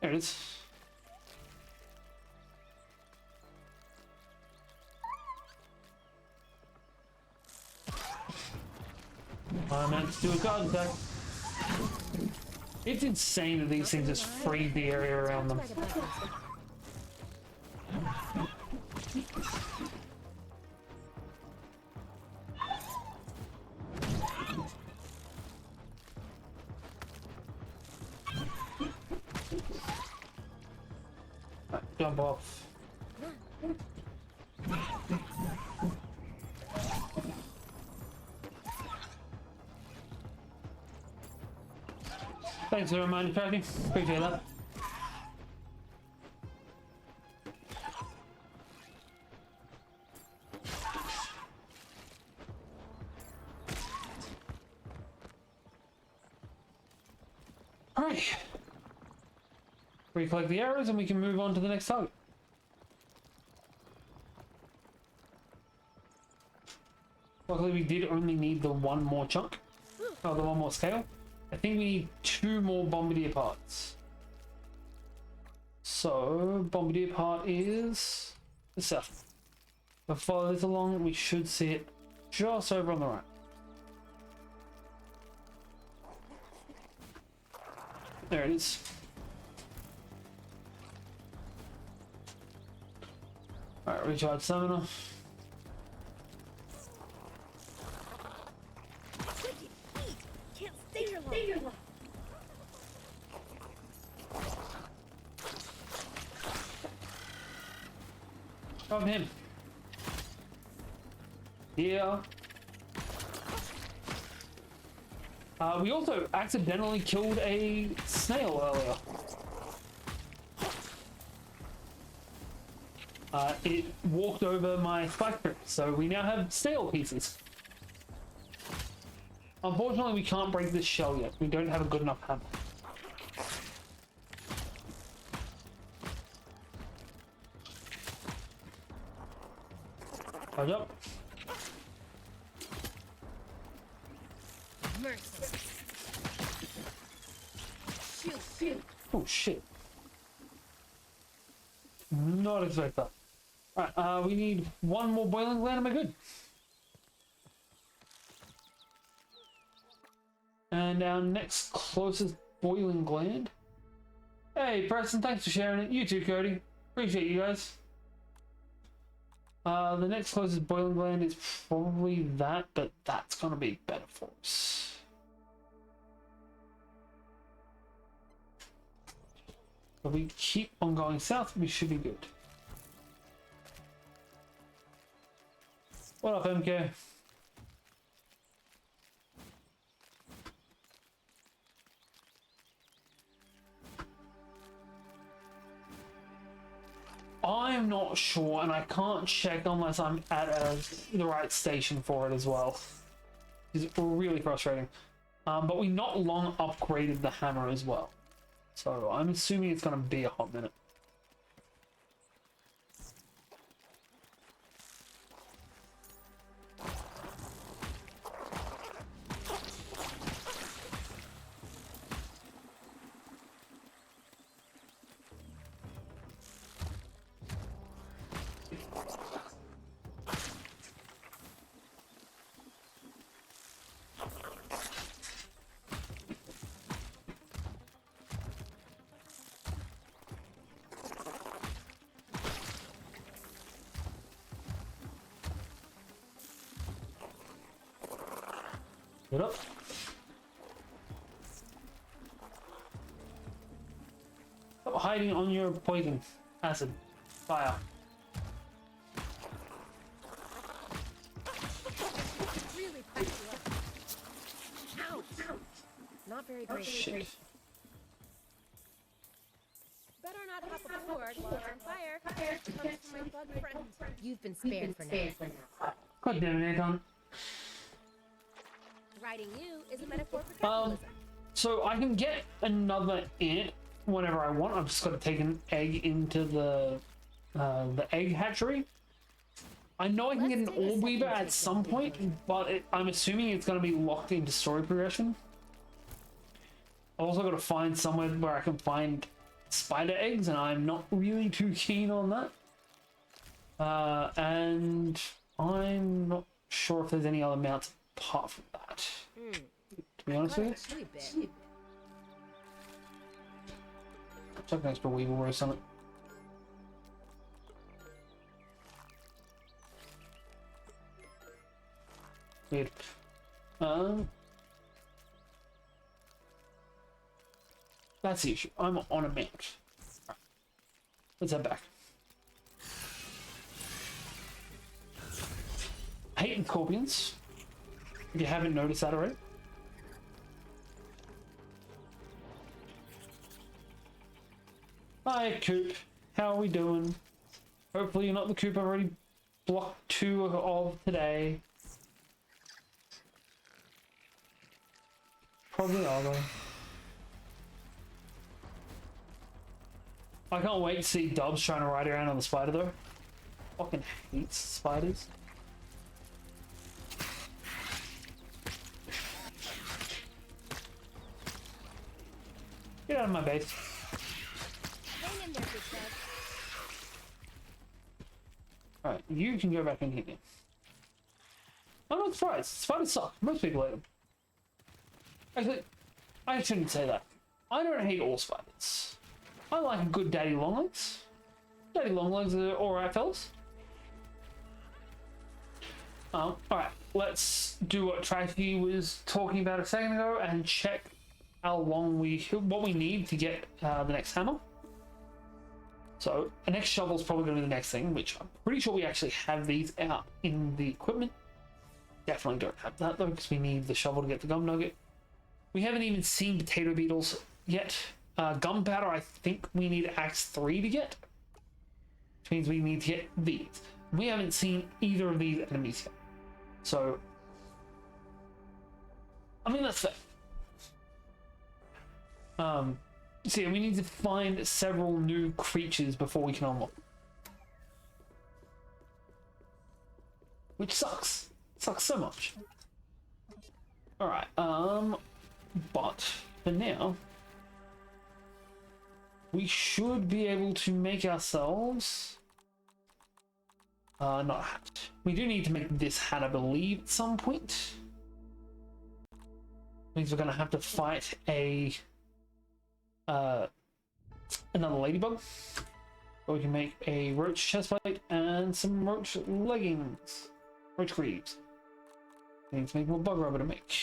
There it is. I meant to do a guard attack. It's insane that these things just freeze the area around them. Right, jump off. Thanks for the reminder, Crafty. Appreciate that. Alright. Recollect the arrows and we can move on to the next target. Luckily we did only need the one more chunk. Oh, the one more scale. I think we need 2 more Bombardier parts. So, Bombardier part is the south. If I follow this along, we should see it just over on the right. There it is. Alright, recharge stamina. Can't stay here long. From him. Yeah. We also accidentally killed a snail earlier. It walked over my spike trip, so we now have snail pieces. Unfortunately, we can't break this shell yet. We don't have a good enough hammer. Charge up. Oh shit. Not expect that. Alright, we need 1 more boiling gland and we're good. And our next closest boiling gland. Hey Preston, thanks for sharing it. You too, Cody. Appreciate you guys. The next closest boiling gland is probably that, but that's gonna be better for us. If we keep on going south, we should be good. What up, MK? I'm not sure, and I can't check unless I'm at the right station for it as well. It's really frustrating. But we not long upgraded the hammer as well. So I'm assuming it's going to be a hot minute. Get up. Stop hiding on your poison. Acid. Fire. Really picked you up. Ouch! Not very great. Shit. Better not hop aboard while it's on fire. Comes from my bug friend. You've been spared for now. God damn it, Anton. Riding you is a metaphor for capitalism. So I can get another ant whenever I want. I've just got to take an egg into the egg hatchery. I know I can get an orb weaver at some point, but I'm assuming it's going to be locked into story progression. I've also got to find somewhere where I can find spider eggs, and I'm not really too keen on that. And I'm not sure if there's any other mounts apart from that. To be honest with you. Really big. Chuck an extra weevil roast on it. Weird. That's the issue. I'm on a mount. Right. Let's head back. Hating scorpions. If you haven't noticed that already. Hi, Coop. How are we doing? Hopefully you're not the Coop I've already blocked 2 of today. Probably are though. I can't wait to see Dubs trying to ride around on the spider though. Fucking hates spiders. Get out of my base. Hang in there, big dog. Alright, you can go back in here. I'm not surprised. Spiders suck. Most people hate them. Actually, I shouldn't say that. I don't hate all spiders. I like a good daddy longlegs. Daddy longlegs are alright, fellas. Alright, let's do what Tracy was talking about a second ago and check how long what we need to get the next hammer. So, the next shovel is probably going to be the next thing, which I'm pretty sure we actually have these out in the equipment. Definitely don't have that though, because we need the shovel to get the gum nugget. We haven't even seen potato beetles yet. Gunpowder, I think we need Axe 3 to get. Which means we need to get these. We haven't seen either of these enemies yet. So, I mean, that's fair. So yeah, we need to find several new creatures before we can unlock them. Which sucks. It sucks so much. Alright, but for now, we should be able to make ourselves not a hat. We do need to make this hat, I believe, at some point. Means we're gonna have to fight another ladybug. Or we can make a roach chestplate and some roach leggings. Roach greaves. We need to make more bug rubber to make.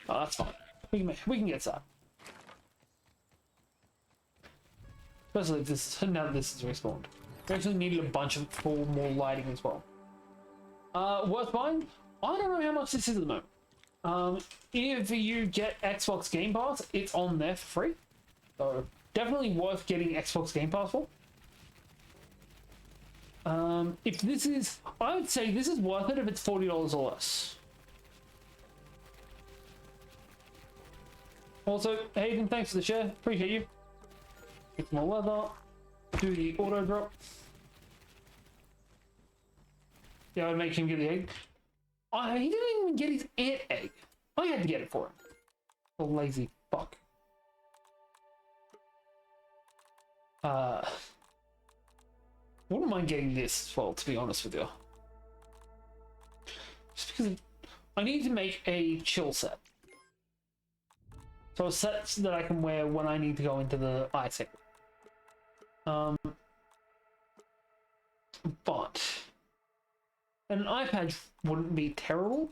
Oh, that's fine. We can get that. Especially if this now that this is respawned. We actually needed a bunch of more lighting as well. Worth buying? I don't know how much this is at the moment. If you get Xbox Game Pass, it's on there for free. So definitely worth getting Xbox Game Pass for. If this is, I would say this is worth it if it's $40 or less. Also, Hayden, thanks for the share. Appreciate you. Get more leather. Do the auto drop. Yeah, I'd make him get the egg. He didn't even get his ant egg. I had to get it for him. The lazy fuck. Wouldn't mind getting this as well, to be honest with you. Just because I need to make a chill set. So a set that I can wear when I need to go into the ice area. But an iPad wouldn't be terrible.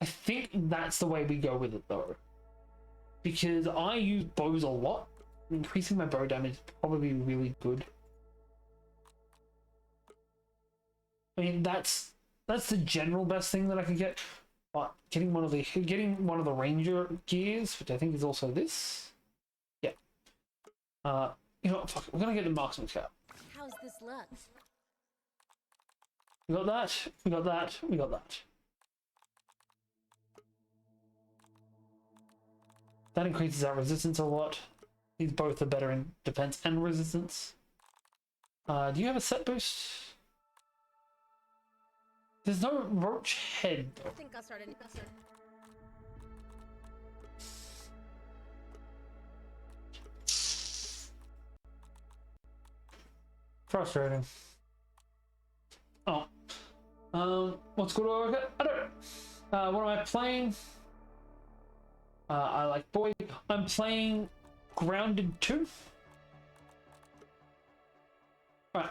I think that's the way we go with it though. Because I use bows a lot. Increasing my bow damage is probably really good. I mean that's the general best thing that I can get. But getting one of the ranger gears, which I think is also this. Yeah. You know what, fuck it. We're gonna get the marksman's cap. How's this look? We got that, we got that, we got that. That increases our resistance a lot. These both are better in defense and resistance. Do you have a set boost? There's no roach head though. I think I'll start Frustrating. Oh. What's good to work? I don't. What am I playing? I like boy. I'm playing Grounded 2. Right.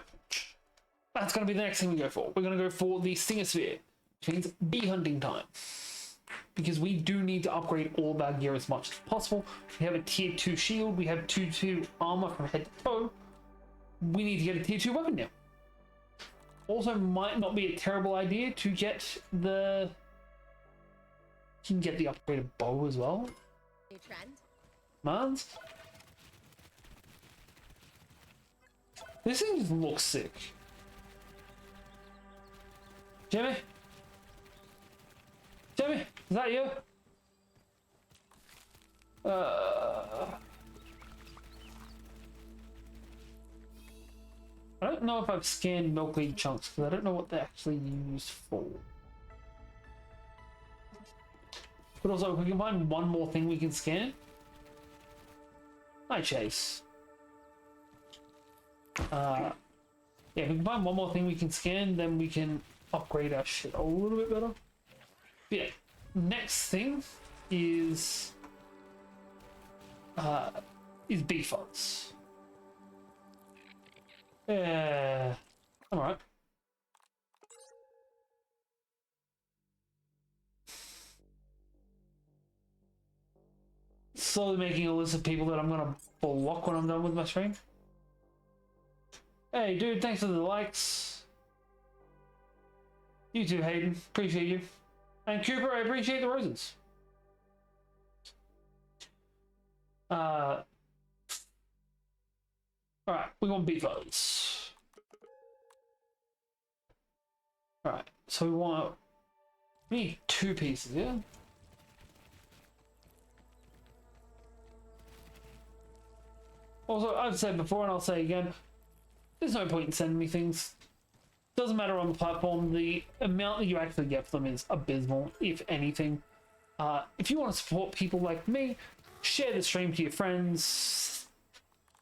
That's gonna be the next thing we go for. We're gonna go for the Stinger Sphere, which means bee hunting time. Because we do need to upgrade all of our gear as much as possible. We have a tier 2 shield, we have tier 2 armor from head to toe. We need to get a tier 2 weapon now. Also, might not be a terrible idea to get the... You can get the upgraded bow as well. New trend. Mans. This thing just looks sick. Jimmy? Jimmy, is that you? I don't know if I've scanned milkweed chunks because I don't know what they're actually used for. But also, if we can find one more thing we can scan. Hi, Chase. Yeah, if we can find one more thing we can scan, then we can upgrade our shit a little bit better. But yeah, next thing is bee funds. Yeah, all right. Slowly making a list of people that I'm gonna block when I'm done with my stream. Hey, dude, thanks for the likes. You too, Hayden. Appreciate you. And Cooper, I appreciate the roses. Alright, we want bee funds. Alright, so we need 2 pieces, yeah? Also, I've said before and I'll say again, there's no point in sending me things. Doesn't matter on the platform, the amount that you actually get for them is abysmal, if anything. If you want to support people like me, share the stream to your friends,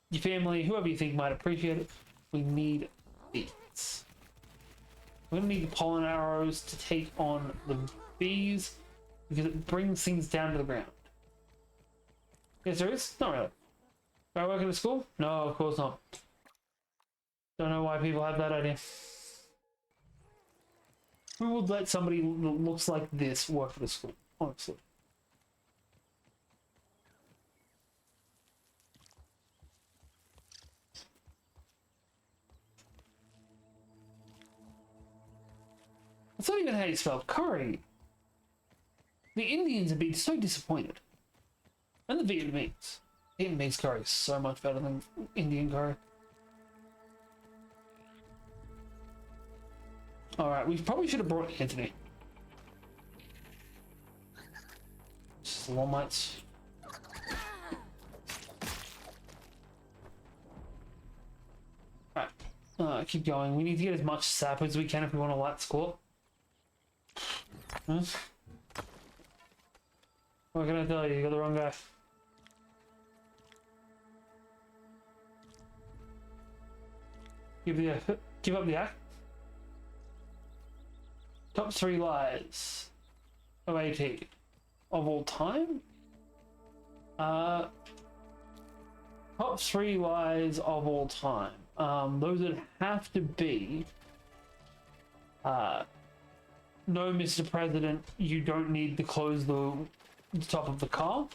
your family, whoever you think might appreciate it. We need bees. We're going to need the pollen arrows to take on the bees, because it brings things down to the ground. Yes, there is? Not really. Do I work in a school? No, of course not. Don't know why people have that idea. Who would let somebody that looks like this work at a school, honestly? That's not even how you spell curry. The Indians have been so disappointed. And the Vietnamese. Vietnamese curry is so much better than Indian curry. Alright, we probably should have brought Anthony. Just the one mites. Alright. Keep going. We need to get as much sap as we can if we want to light score. Huh? What can I tell you? You got the wrong guy. Give up the act. Top 3 lies of AT of all time? Top 3 lies of all time. Those would have to be no, Mr. President, you don't need to close the top of the car.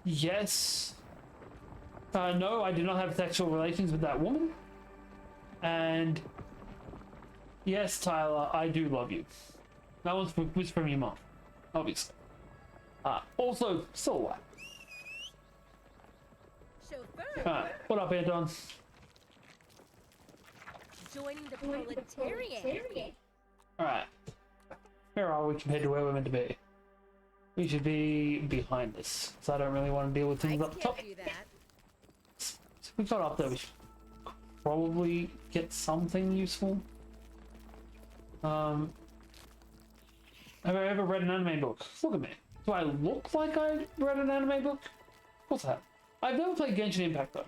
Yes. No, I did not have sexual relations with that woman. And yes, Tyler, I do love you. That was from your mom, obviously. Also, still alive. Chauffeur. What up, Anton? Joining the proletariat. Alright. Where are we compared to where we're meant to be? We should be behind this, because I don't really want to deal with things I up top. can't do that. So we got up there, we should probably get something useful. Have I ever read an anime book? Look at me. Do I look like I read an anime book? What's that? I've never played Genshin Impact though.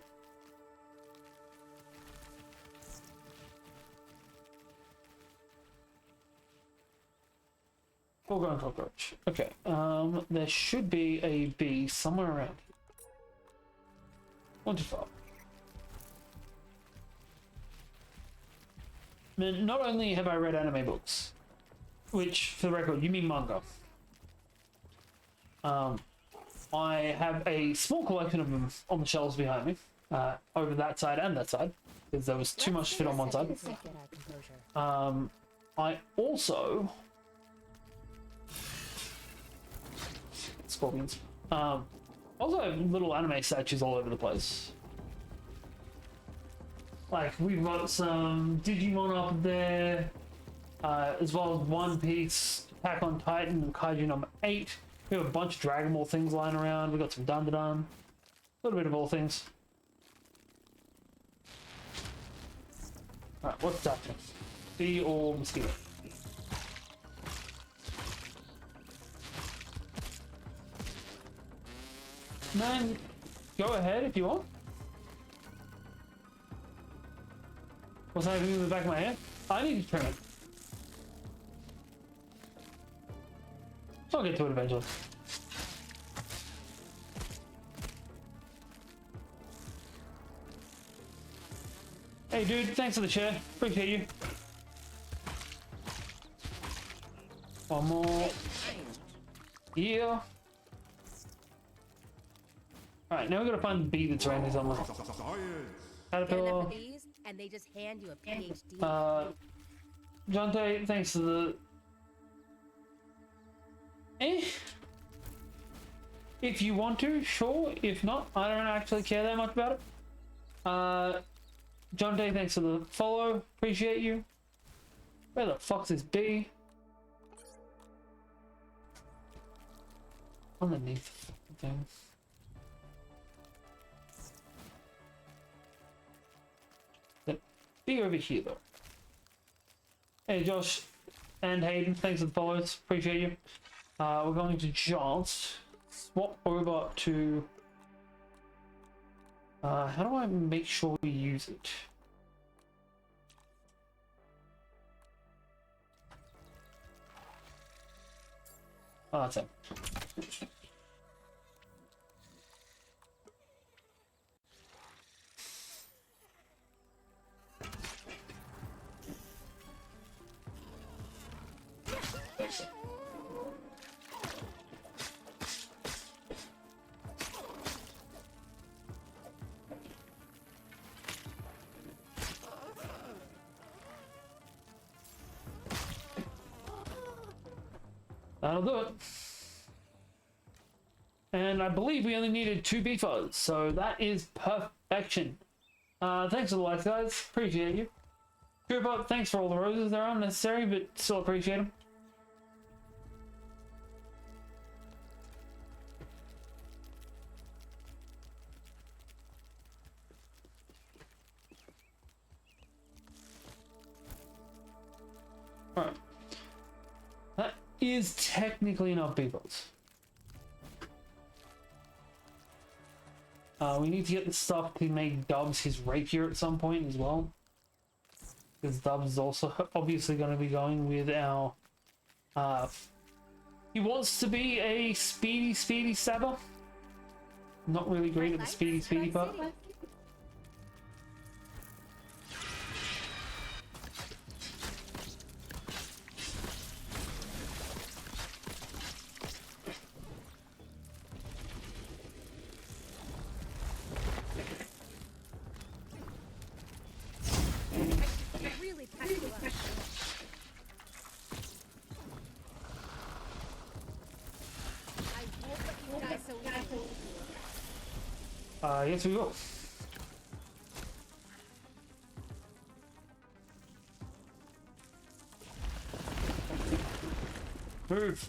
Foregone cockroach. Okay. There should be a bee somewhere around here. Not too far. Man, not only have I read anime books, which, for the record, you mean manga. I have a small collection of them on the shelves behind me, over that side and that side, because there was too much to fit on one side. I also scorpions. Also have little anime statues all over the place. Like we've got some Digimon up there, as well as One Piece, Attack on Titan, and Kaiju number 8. We have a bunch of Dragon Ball things lying around. We got some Dun Dun Dun, a little bit of all things. Alright, what's that? Bee or mosquito? Man, go ahead if you want. What's happening in the back of my head? I need to trim it. I'll get to it eventually. Hey dude, thanks for the share. Appreciate you. One more. Yeah. Alright, now we gotta find the bee that's around here somewhere. Caterpillar. And they just hand you a PhD. Jonte, thanks for the... If you want to, sure. If not, I don't actually care that much about it. Jonte, thanks for the follow. Appreciate you. Where the fuck's this bee? Underneath the thing. Be over here though. Hey Josh and Hayden, thanks for the follows, appreciate you. We're going to just swap over to how do I make sure we use it? Oh, that's it. That'll do it. And I believe we only needed 2 beefers, so that is perfection. Thanks for the likes, guys. Appreciate you. Cooper, thanks for all the roses. They're unnecessary, but still appreciate them. Alright. That is technically enough beavers. We need to get the stuff to make Dubs his rapier at some point as well. Because Dubs is also obviously going to be going with our... he wants to be a speedy stabber. Not really great at the speedy part. Yes, we will. Move.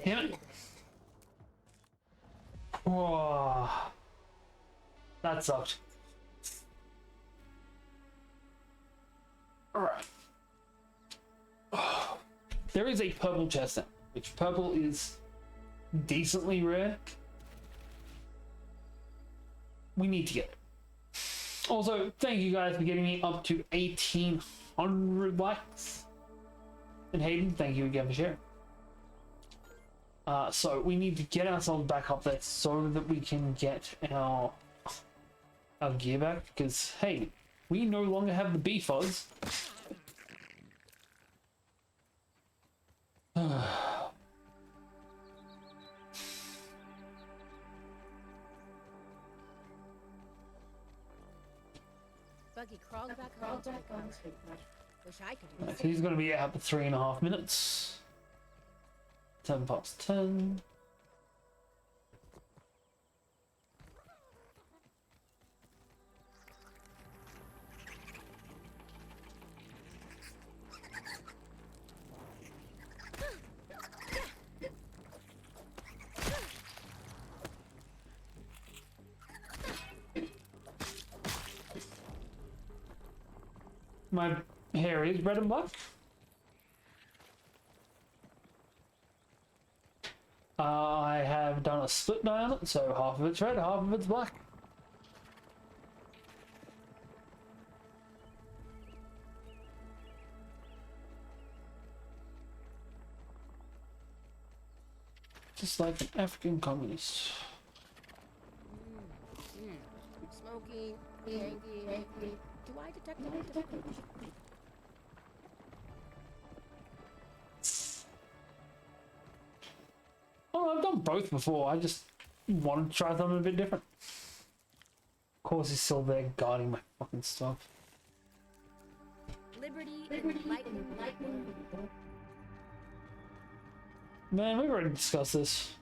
Damn it. Whoa. That sucked. Alright. There is a purple chest now, which purple is decently rare. We need to get it. Also, thank you guys for getting me up to 1,800 likes. And Hayden, thank you again for sharing. So we need to get ourselves back up there so that we can get our gear back, because hey, we no longer have the bee fuzz. Buggy crawled back home. Wish I could do the So he's going to be out for 3.5 minutes. 10 past 10. My hair is red and black. I have done a split dye on it, so half of it's red, half of it's black. Just like an African communist. smoky, hanky. Do I detect anything? Oh, I've done both before. I just wanted to try something a bit different. Of course, he's still there guarding my fucking stuff. Liberty and lightning. Man, we've already discussed this.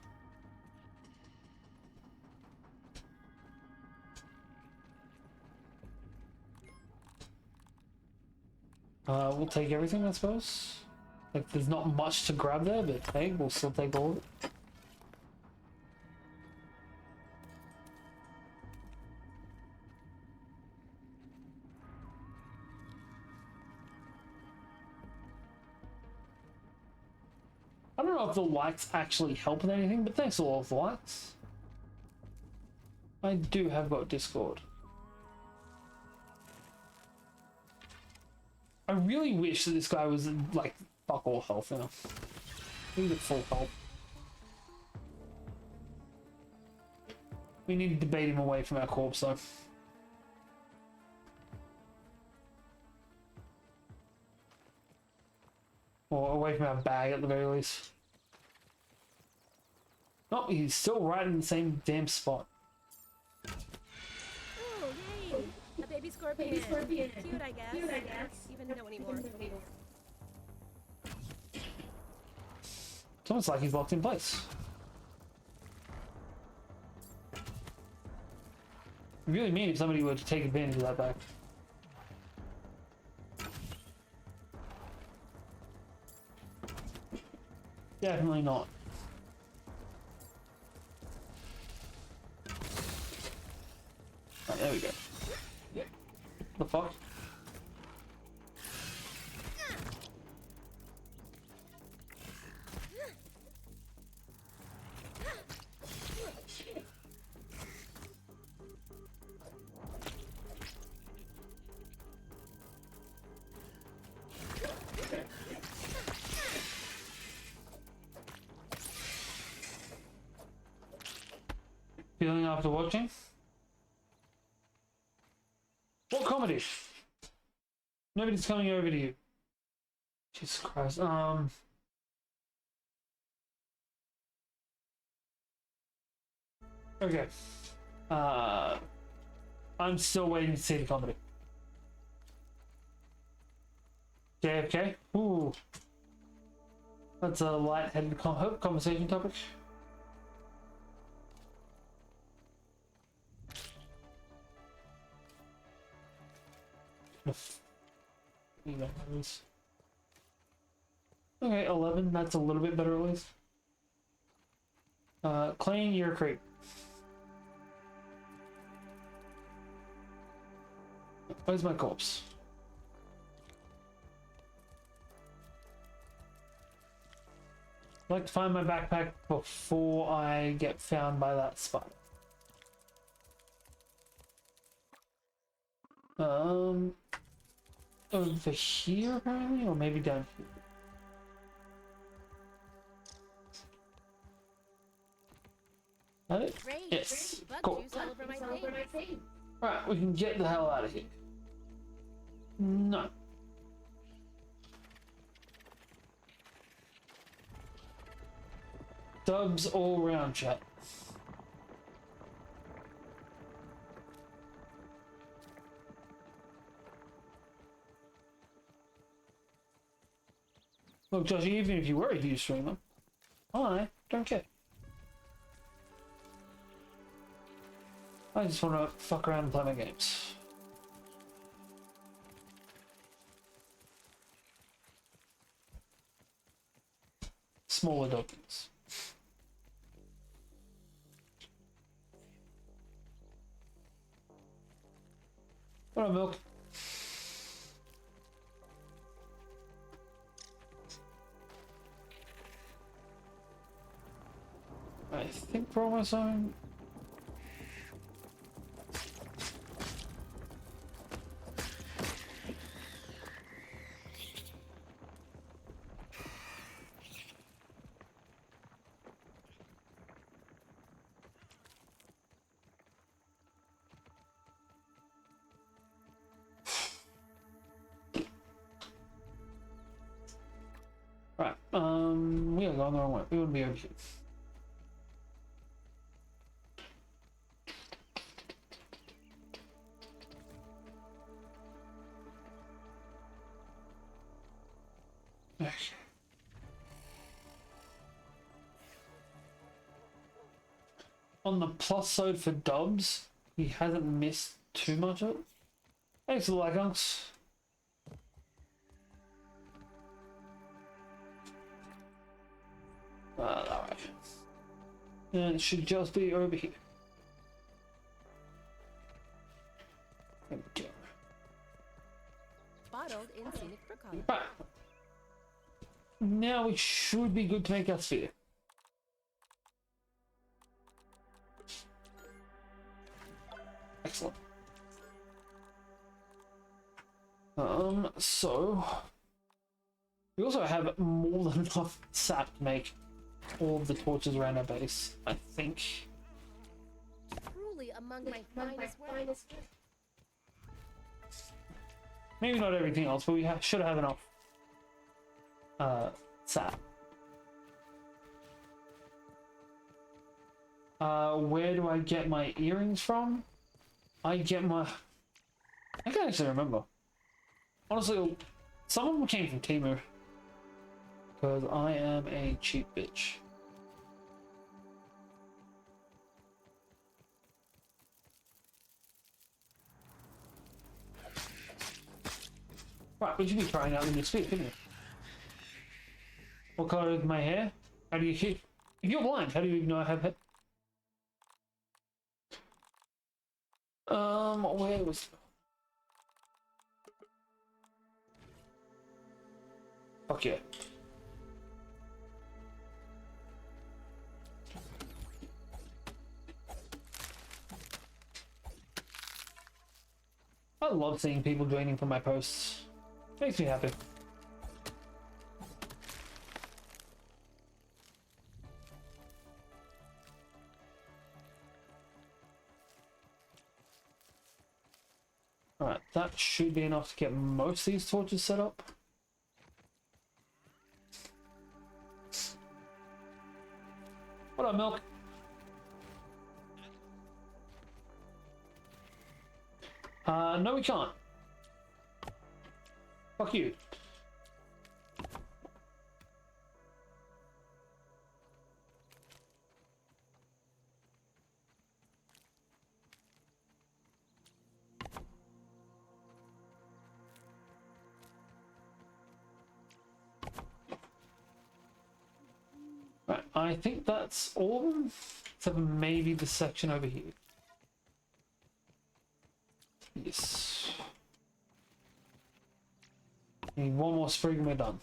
We'll take everything, I suppose. Like, there's not much to grab there, but hey, we'll still take all of it. I don't know if the likes actually help with anything, but thanks to all of the likes. I do have got Discord. I really wish that this guy was like fuck all health now. He's at full health. We need to debate him away from our corpse though. Or away from our bag at the very least. Oh, he's still right in the same damn spot. Oh, yay! A baby scorpion. Cute, I guess. Even know anymore. It's almost like he's locked in place. I really mean if somebody were to take advantage of that back. Definitely not. Right, there we go. The fuck? Feeling after watching? What comedy? Nobody's coming over to you. Jesus Christ. Okay. I'm still waiting to see the comedy. JFK? Ooh. That's a light-headed conversation topic. Okay, 11. That's a little bit better at least. Clean your crate. Where's my corpse? I'd like to find my backpack before I get found by that spider. Over here apparently, or maybe down here. That it? Great. Yes. Bug Cool. juice all over my face. Right, we can get the hell out of here. No. Dubs all around, chat. Look, Josh, even if you were a huge streamer, I don't care. I just want to fuck around and play my games. Smaller doggies. What up, Milk? I think we're almost home. Right, we are going the wrong way. We wouldn't be over here. Okay. On the plus side for Dubs, he hasn't missed too much of it. Thanks for the like, unks. Alright. And it should just be over here. There we go. Bottled in scenic Brookhollow. Right. Now we should be good to make our sphere. Excellent. So we also have more than enough sap to make all of the torches around our base, I think. Truly among my finest work. Maybe not everything else, but we should have enough sap. Where do I get my earrings from? I can't actually remember. Honestly, some of them came from Temu. Because I am a cheap bitch. Right, we should be trying out the new speed, shouldn't we? What color is my hair? How do you keep? If you're blind, how do you even know I have hair? Where was? Fuck yeah. I love seeing people joining for my posts. Makes me happy. Alright, that should be enough to get most of these torches set up. What up, Milk? No we can't. Fuck you. Right, I think that's all of them, except for maybe the section over here. Yes. Need one more sprig and we're done.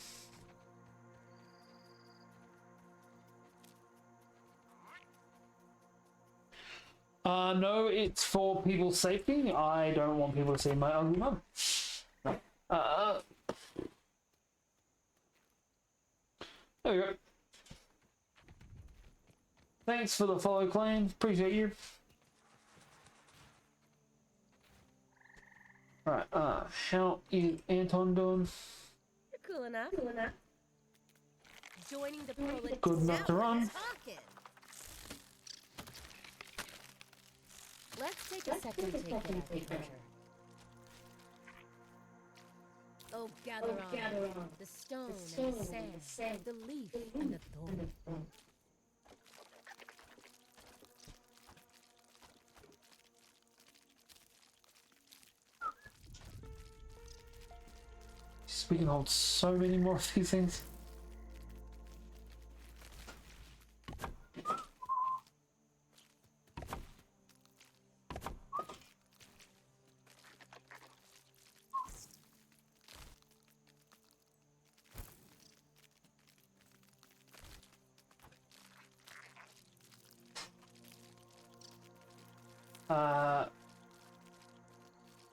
No, it's for people's safety. I don't want people to see my ugly mum. No. There we go. Thanks for the follow, Clan. Appreciate you. Right, how is Anton doing? You're cool enough. Joining the proletaires. Good enough to run. Talking. Let's take a second to take that treasure. Oh, gather on the stone and the sand, the leaf and the thorn. We can hold so many more of these things.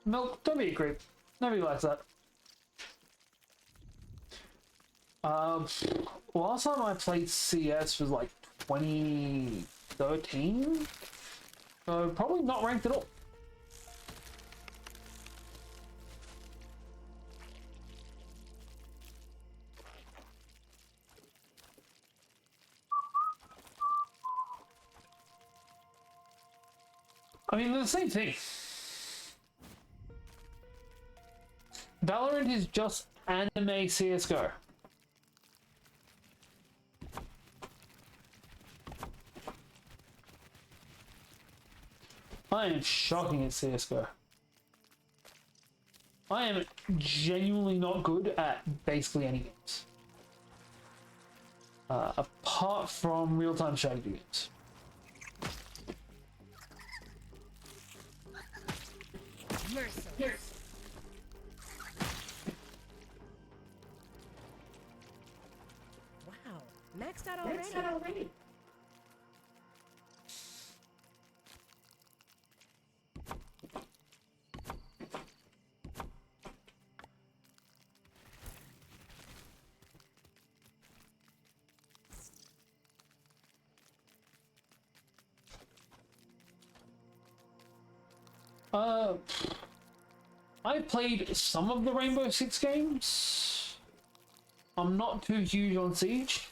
Milk, don't be a creep. Nobody likes that. Last time I played CS was like 2013, so probably not ranked at all. I mean, they're the same thing. Valorant is just anime CSGO. I am shocking at CSGO. I am genuinely not good at basically any games. Apart from real-time strategy games. Merciless. Wow, maxed out already. I played some of the Rainbow Six games. I'm not too huge on Siege.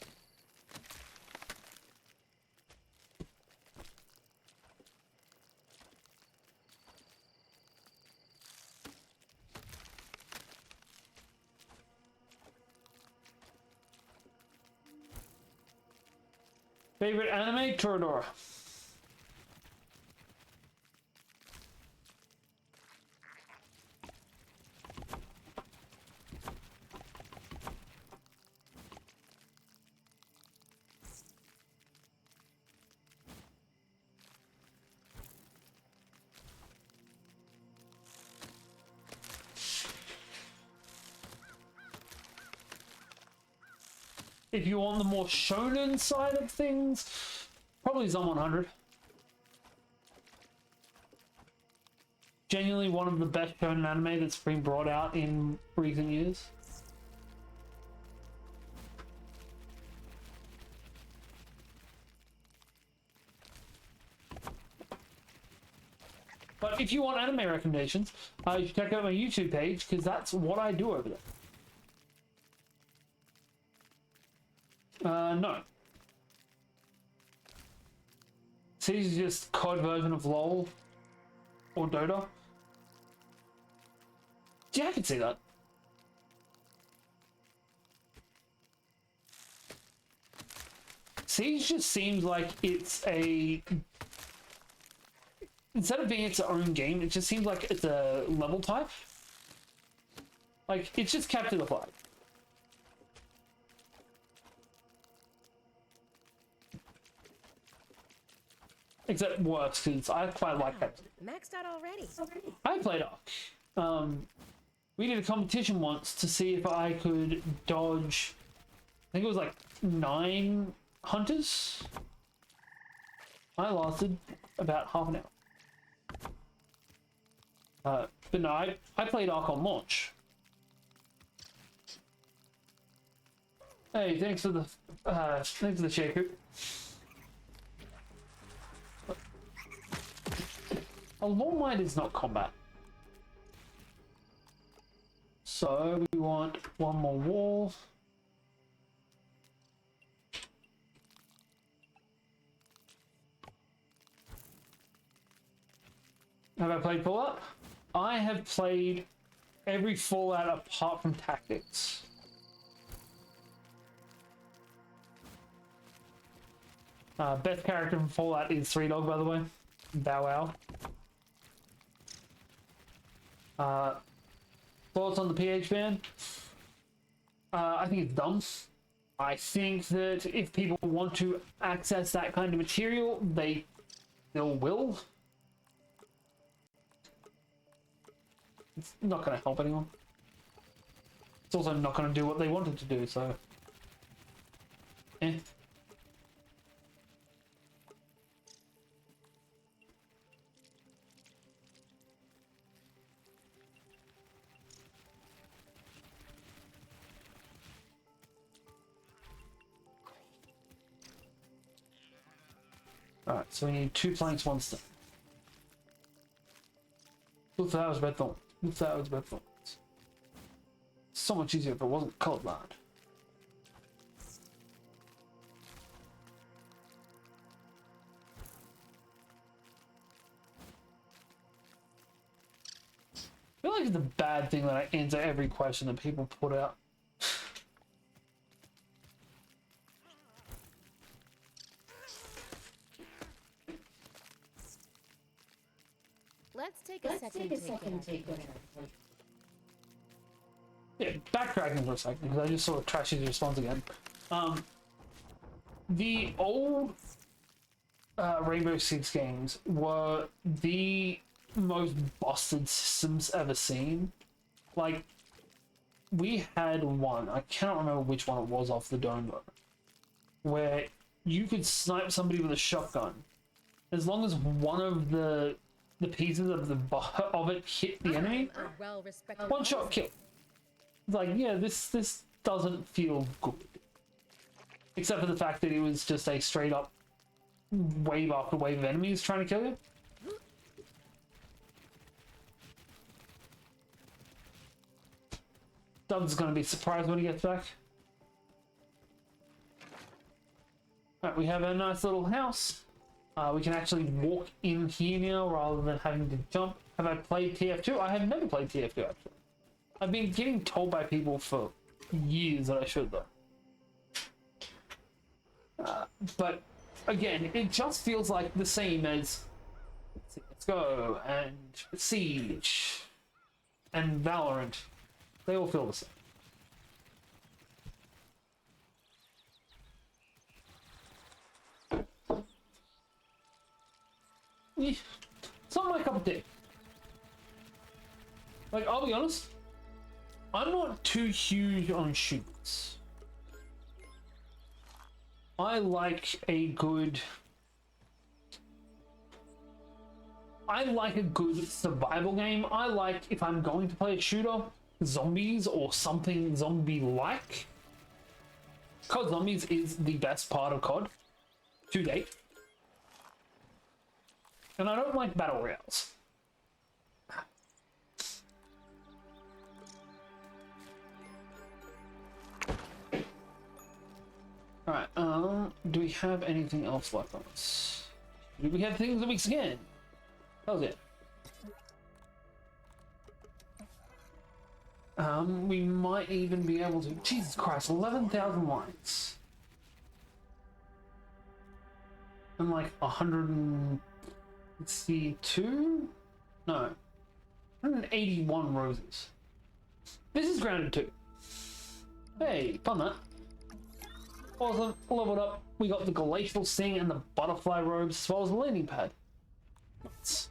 Favorite anime? Toradora. If you want the more shonen side of things, probably Zom 100. Genuinely one of the best shonen anime that's been brought out in recent years. But if you want anime recommendations, you should check out my YouTube page, because that's what I do over there. No. Siege is just COD version of LOL or Dota. Yeah, I can see that. Siege just seems like it's a... Instead of being its own game, it just seems like it's a level type. Like, it's just capture the flag. Except worse, because I quite like that. Maxed out already. I played Ark. We did a competition once to see if I could dodge, I think it was like 9 hunters. I lasted about half an hour. But no, I played Ark on launch. Hey, thanks for the share, Coop. A long light is not combat. So we want one more wall. Have I played Fallout? I have played every Fallout apart from Tactics. Best character from Fallout is Three Dog, by the way. Bow Wow. Thoughts on the PH ban? I think it's dumb. I think that if people want to access that kind of material, they still will. It's not going to help anyone. It's also not going to do what they wanted to do, so... Eh. Alright, so we need 2 planks, 1 stone. 2 flowers, red thorn. 2 flowers, red thorns. So much easier if it wasn't colorblind. I feel like it's a bad thing that I answer every question that people put out. Let's take a second to take that. Yeah, backtracking for a second because I just saw Trashy's response again. The old Rainbow Six games were the most busted systems ever seen. Like, we had one, I cannot remember which one it was off the dome though, where you could snipe somebody with a shotgun as long as one of the pieces of it hit the enemy. One shot kill. It's like, yeah, this doesn't feel good. Except for the fact that it was just a straight up wave after wave of enemies trying to kill you. Dub's gonna be surprised when he gets back. Alright, we have a nice little house. We can actually walk in here now rather than having to jump. Have I played TF2? I have never played TF2 actually. I've been getting told by people for years that I should though. But again, it just feels like the same as CSGO and Siege and Valorant. They all feel the same. It's not my cup of tea. Like, I'll be honest, I'm not too huge on shooters. I like a good survival game. I like, if I'm going to play a shooter, zombies or something zombie-like. COD Zombies is the best part of COD to date. And I don't like battle royales. Alright, do we have anything else left on us? Do we have things that we scan? That was it. We might even be able to... Jesus Christ, 11,000 likes. And like 162? No. 181 roses. This is grounded too. Hey, fun that. Awesome, leveled up. We got the glacial sting and the butterfly robes as well as the landing pad. Nice.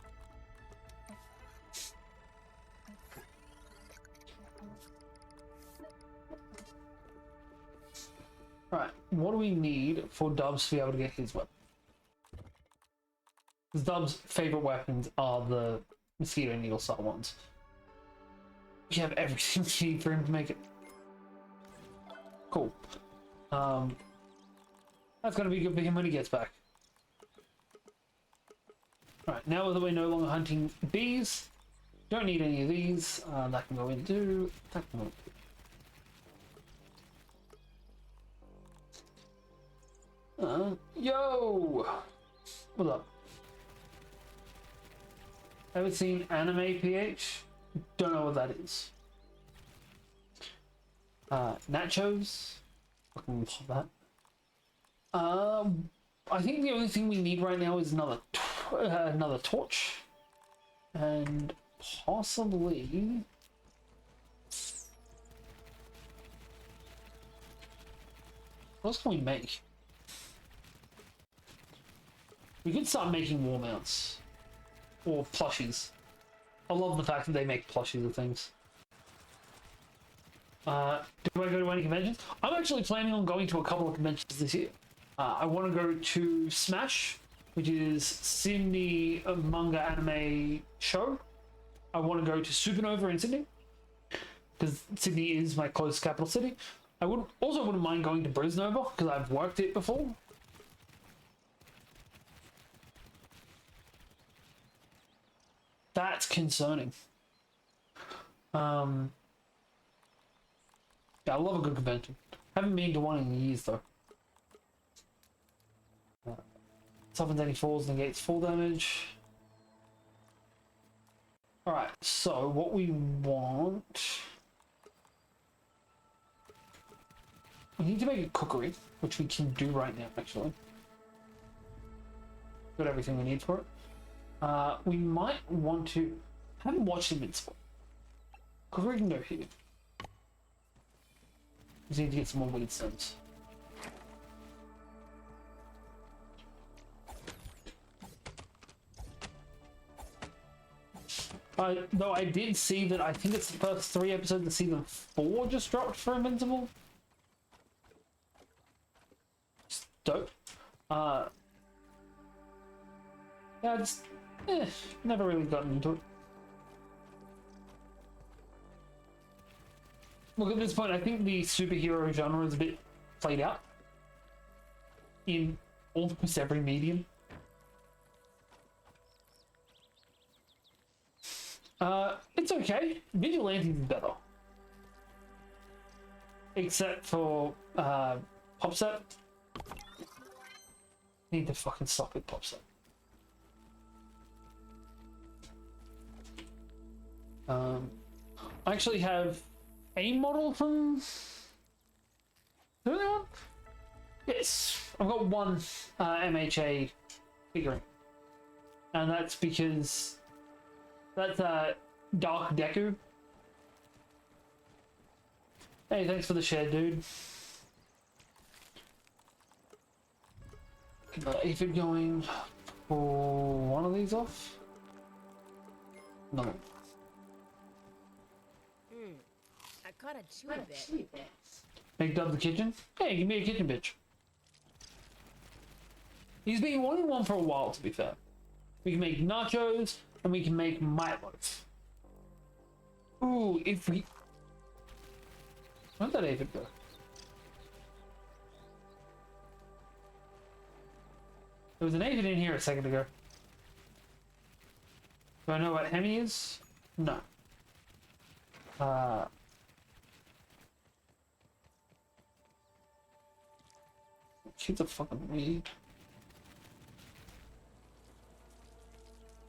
Right, what do we need for Dubs to be able to get his weapon? Because Dub's favorite weapons are the mosquito needle style ones. We have everything we need for him to make it. Cool. That's gonna be good for him when he gets back. Alright, now that we're no longer hunting bees, don't need any of these. That can go into. That can go into. Yo! What's up? Ever seen Anime PH? Don't know what that is. Nachos? Fucking love that. I think the only thing we need right now is another torch. And possibly... What else can we make? We could start making wall mounts. Or plushies. I love the fact that they make plushies of things. Do I go to any conventions? I'm actually planning on going to a couple of conventions this year. I want to go to Smash, which is Sydney manga anime show. I want to go to Supernova in Sydney, because Sydney is my closest capital city. I wouldn't mind going to Brisnova, because I've worked it before. That's concerning. Yeah, I love a good convention. Haven't been to one in years though. Summons any falls, negates fall damage. Alright, so what we want... We need to make a cookery, which we can do right now actually. Got everything we need for it. We might want to... I haven't watched Invincible. Cookery can go here. Just need to get some more weed stones. Though I did see that I think it's the first 3 episodes of season 4 just dropped for Invincible. Just dope. Yeah, just never really gotten into it. Look, at this point, I think the superhero genre is a bit played out in almost every medium. It's okay. Vigilantes is better. Except for Popset. Need to fucking stop with Popset. I actually have a model from... The only one? Yes, I've got one MHA figurine. And that's because that's Dark Deku. Hey, thanks for the share, dude. Aphid going for one of these off? No. I caught a chew a bit. Make Dub the kitchen? Hey, give me a kitchen bitch. He's been wanting one for a while, to be fair. We can make nachos, and we can make Milos. Ooh, if we... Where'd that aphid go? There was an aphid in here a second ago. Do I know what Hemi is? No. She's a fucking weed.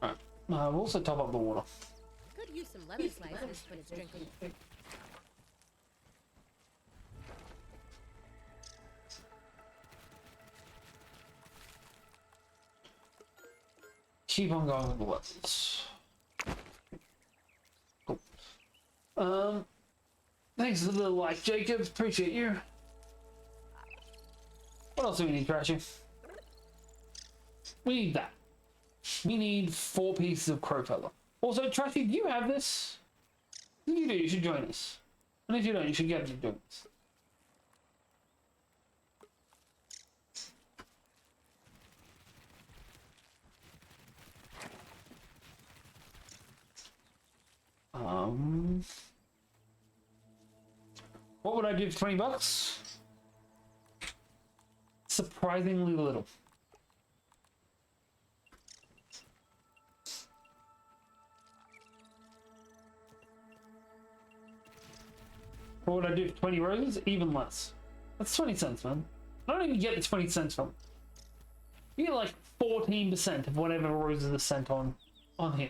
Alright. We'll also top up the water. Could use some lemon slices, but it's drinking. Keep on going with the levels. Cool. Thanks for the like, Jacob. Appreciate you. What else do we need, Trashy? We need that. We need 4 pieces of crow feather. Also, Trashy, do you have this? If you do, you should join us. And if you don't, you should get into doing this. What would I do for 20 bucks? Surprisingly little. What would I do for 20 roses? Even less. That's 20 cents, man. I don't even get the 20 cents from it. You get like 14% of whatever roses are sent on here.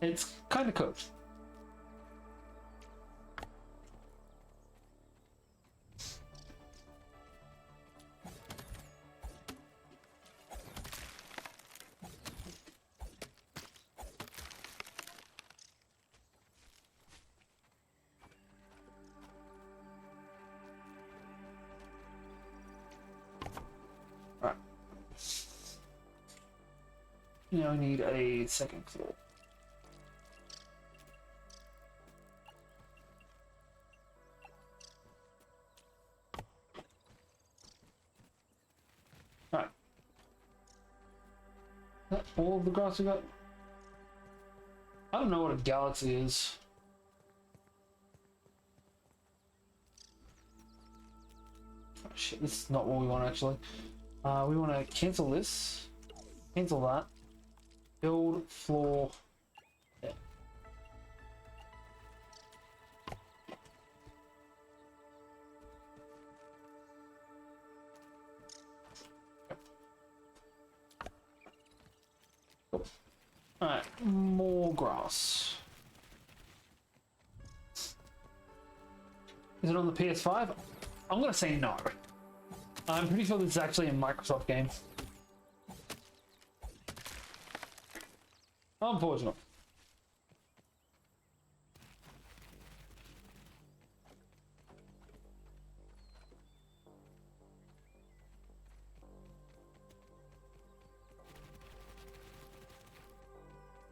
It's kind of cooked. Now I need a second floor. Alright. That's all of the grass we got. I don't know what a galaxy is. Oh, shit, this is not what we want actually. We want to cancel this. Cancel that. Build floor. Yeah. Cool. Alright, more grass. Is it on the PS5? I'm gonna say no. I'm pretty sure this is actually a Microsoft game. Unfortunate.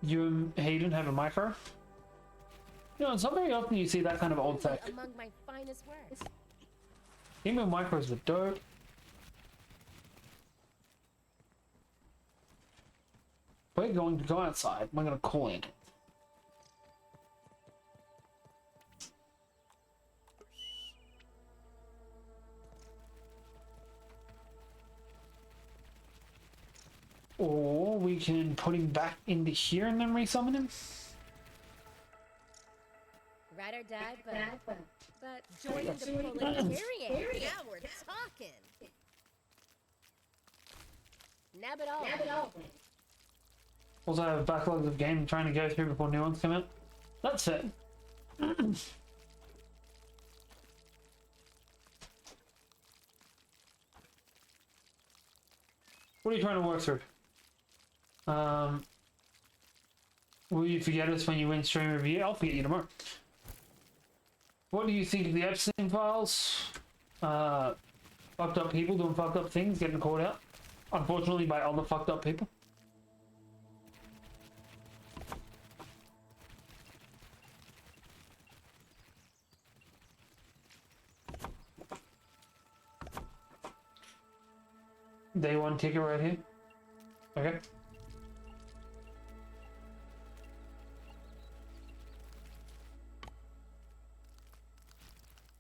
You and Hayden have a micro? You know, it's not very often you see that kind of old tech. Among my finest works. Email micros are dope. We're going to go outside. We're going to call in. Or we can put him back into here and then resummon him. Ride or die, but join the proletariat. Now we're talking. Nab it all. Also, I have backlogs of game I'm trying to go through before new ones come out. That's it. What are you trying to work through? Will you forget us when you win stream review? I'll forget you tomorrow. What do you think of the Epstein files? Fucked up people doing fucked up things, getting caught out. Unfortunately, by other fucked up people. Day one ticket right here. Okay.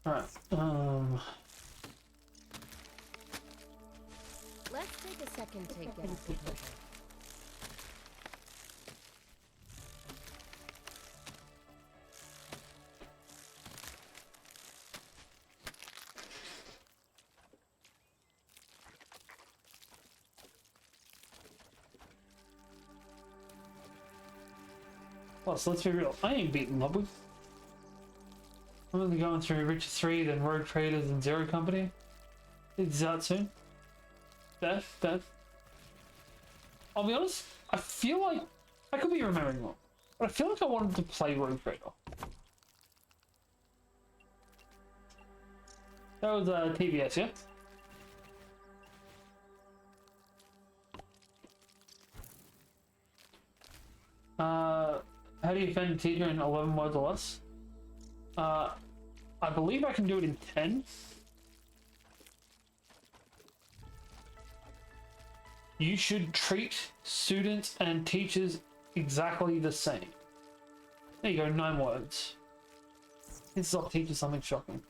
Alright, Let's take a second to get this over. Plus, let's be real, I ain't beating Ludwig. I'm only going through Richard 3, then Rogue Traders and Zero Company. It's out soon. Death. I'll be honest, I feel like, I could be remembering wrong, but I feel like I wanted to play Rogue Trader. That was TBS, yeah? How do you offend a teacher in 11 words or less? I believe I can do it in 10. You should treat students and teachers exactly the same. There you go, 9 words. This is teach us something shocking.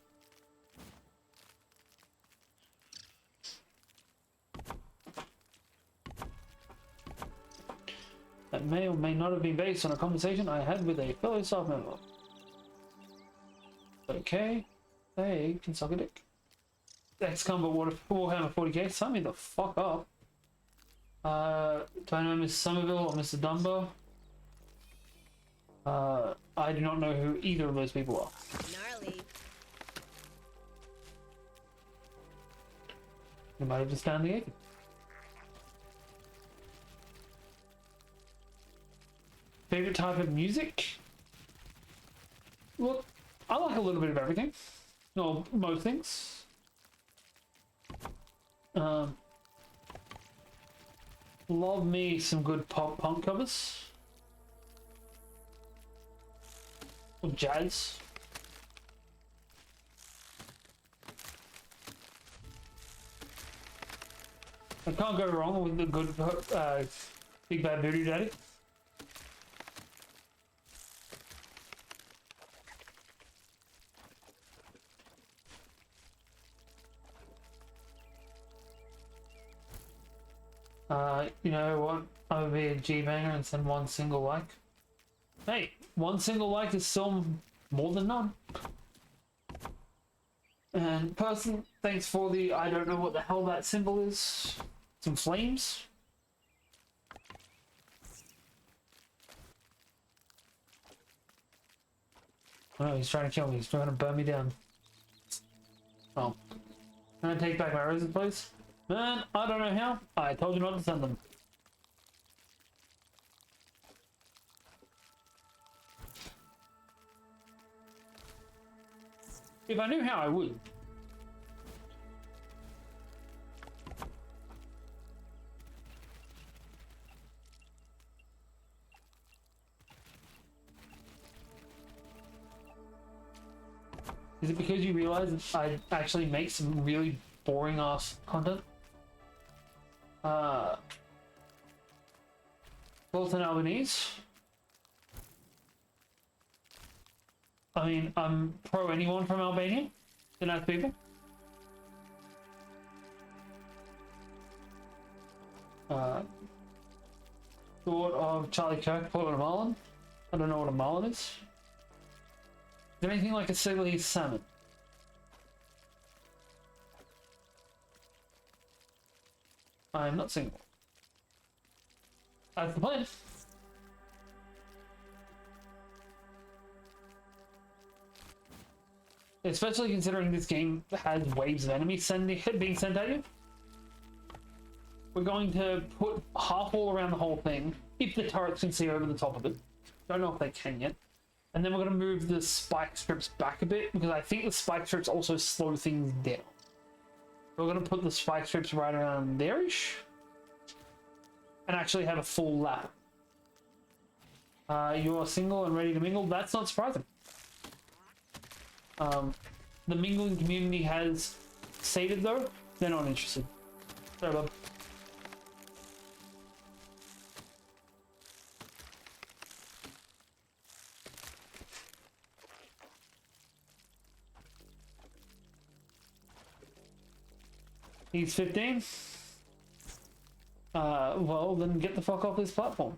That may or may not have been based on a conversation I had with a fellow staff member. Okay, they can suck a dick. Excalibur Warhammer 40k, sign me the fuck up. Do I know Mr. Somerville or Mr. Dunbar? I do not know who either of those people are. Gnarly. You might have just found the egg. Favorite type of music? Look, I like a little bit of everything. Or most things. Love me some good pop punk covers. Or jazz. I can't go wrong with the good Big Bad Voodoo Daddy. You know what? I would be a G-banger and send 1 single like. Hey, 1 single like is still more than none. And person, thanks for the, I don't know what the hell that symbol is. Some flames. Oh no, he's trying to kill me. He's trying to burn me down. Oh. Can I take back my roses, please? Man, I don't know how. I told you not to send them. If I knew how, I would. Is it because you realize that I actually make some really boring ass content? Bolton Albanese. I mean, I'm pro anyone from Albania. The nice people. Thought of Charlie Kirk, Portland Marlin. I don't know what a marlin is. Is there anything like a silly salmon? I'm not single. That's the plan. Especially considering this game has waves of enemies being sent at you. We're going to put half wall around the whole thing, if the turrets can see over the top of it. Don't know if they can yet. And then we're going to move the spike strips back a bit, because I think the spike strips also slow things down. We're going to put the spike strips right around there-ish. And actually have a full lap. You're single and ready to mingle? That's not surprising. The mingling community has stated though, they're not interested. Sorry, bub. He's 15? Well, then get the fuck off this platform.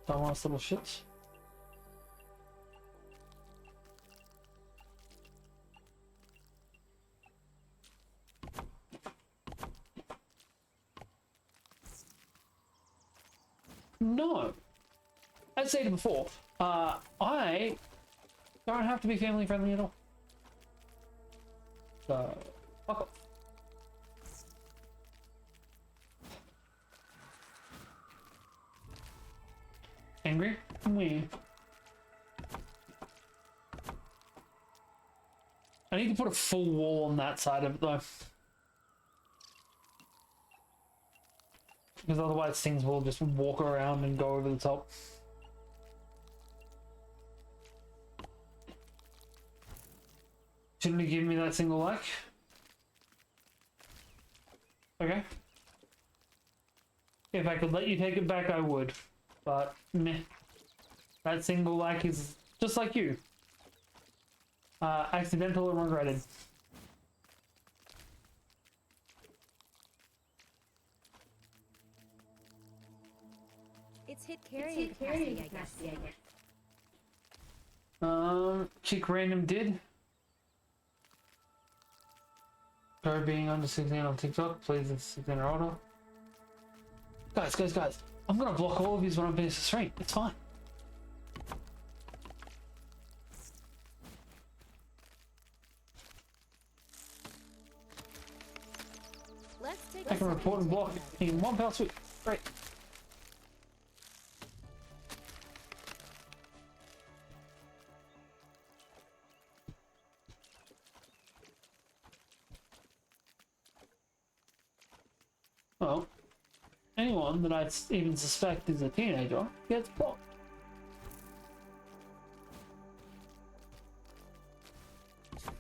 Dumbass little shits. No. As stated before, I don't have to be family friendly at all. So, fuck off. Angry? Me. I need to put a full wall on that side of it though. Because otherwise things will just walk around and go over the top. Shouldn't have given me that single like. Okay. If I could let you take it back, I would. But meh. That single like is just like you. Accidental and regretted. It's hit carrying capacity, I guess. Chick random did. Her being under 16 on TikTok, please it's 16 or older. Guys, I'm gonna block all of these when I'm finished the stream. It's fine. Let's take I can report and block in one fell swoop. Great. Well, anyone that I even suspect is a teenager gets blocked.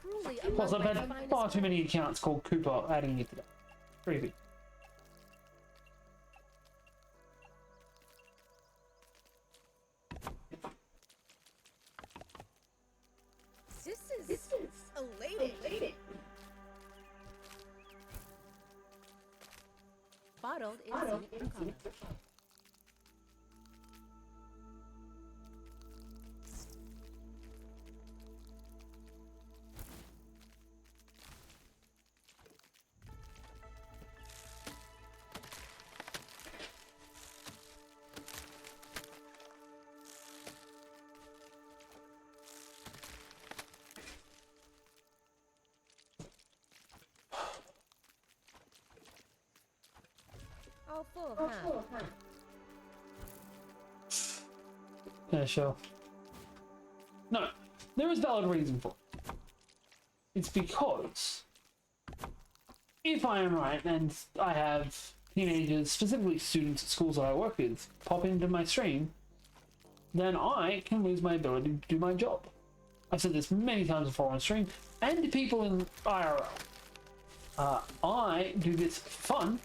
Truly Plus, among I've my had finest far too many accounts called Cooper adding me today. Creepy. This is elating. Bottled in scenic Tucana. All full, huh? Yeah, sure. No, there is valid reason for it. It's because if I am right and I have teenagers, specifically students at schools that I work with, pop into my stream, then I can lose my ability to do my job. I've said this many times before on stream, and to people in IRL. I do this for fun.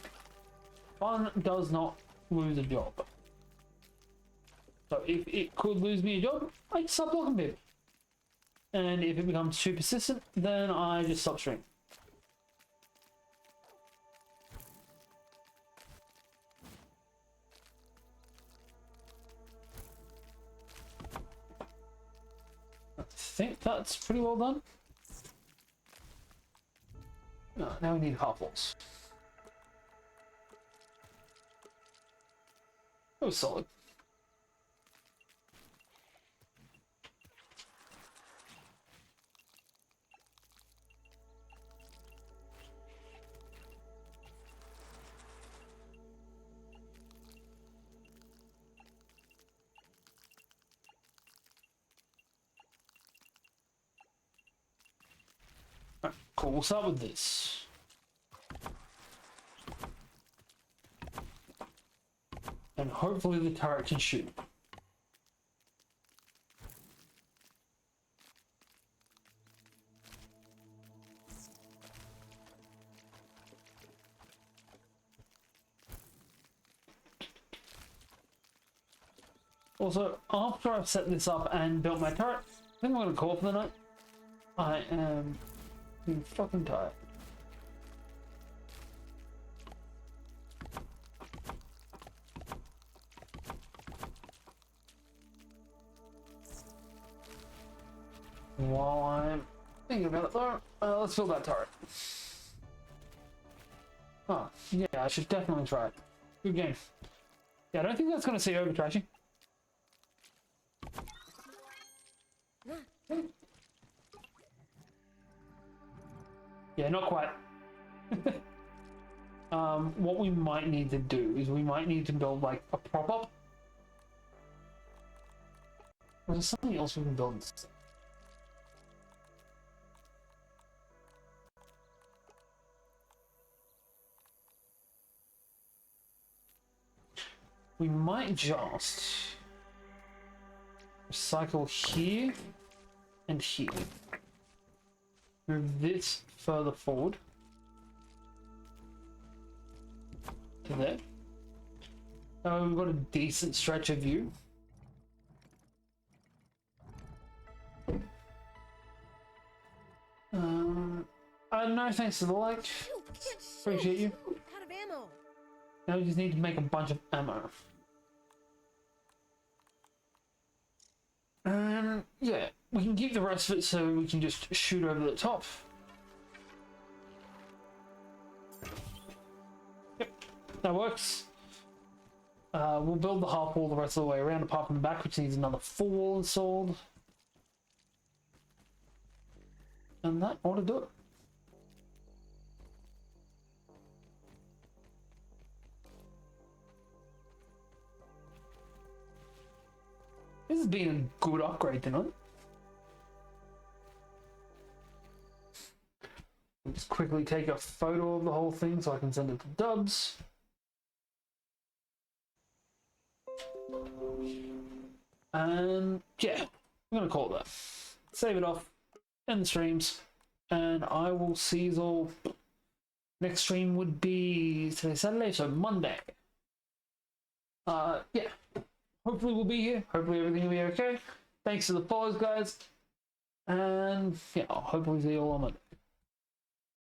Fun does not lose a job. So if it could lose me a job, I just stop blocking people. And if it becomes too persistent, then I just stop streaming. I think that's pretty well done. Now we need half walls. That was solid. Alright, cool, we'll start with this. And hopefully the turret can shoot. Also, after I've set this up and built my turret, I think I'm gonna call it for the night. I am being fucking tired. While I'm thinking about it though, let's build that turret. Oh, yeah, I should definitely try it. Good game. Yeah, I don't think that's going to see over trashing. Yeah, not quite. What we might need to do is we might need to build like a prop-up. Or is there something else we can build instead? We might just recycle here and here. Move this further forward to there. We've got a decent stretch of view. No thanks to the like. You can't shoot. Appreciate you. Out of ammo. Now we just need to make a bunch of ammo. Yeah, we can keep the rest of it so we can just shoot over the top. Yep, that works. We'll build the half wall the rest of the way around, apart from the back, which needs another full wall installed. And that ought to do it. This has been a good upgrade tonight. Let's quickly take a photo of the whole thing so I can send it to Dubs. And yeah, I'm gonna call it that. Save it off, end the streams, and I will see you all. Next stream would be today Saturday, so Monday. Yeah. Hopefully we'll be here. Hopefully everything will be okay. Thanks to the follows, guys. And yeah, I'll hopefully see you all on Monday.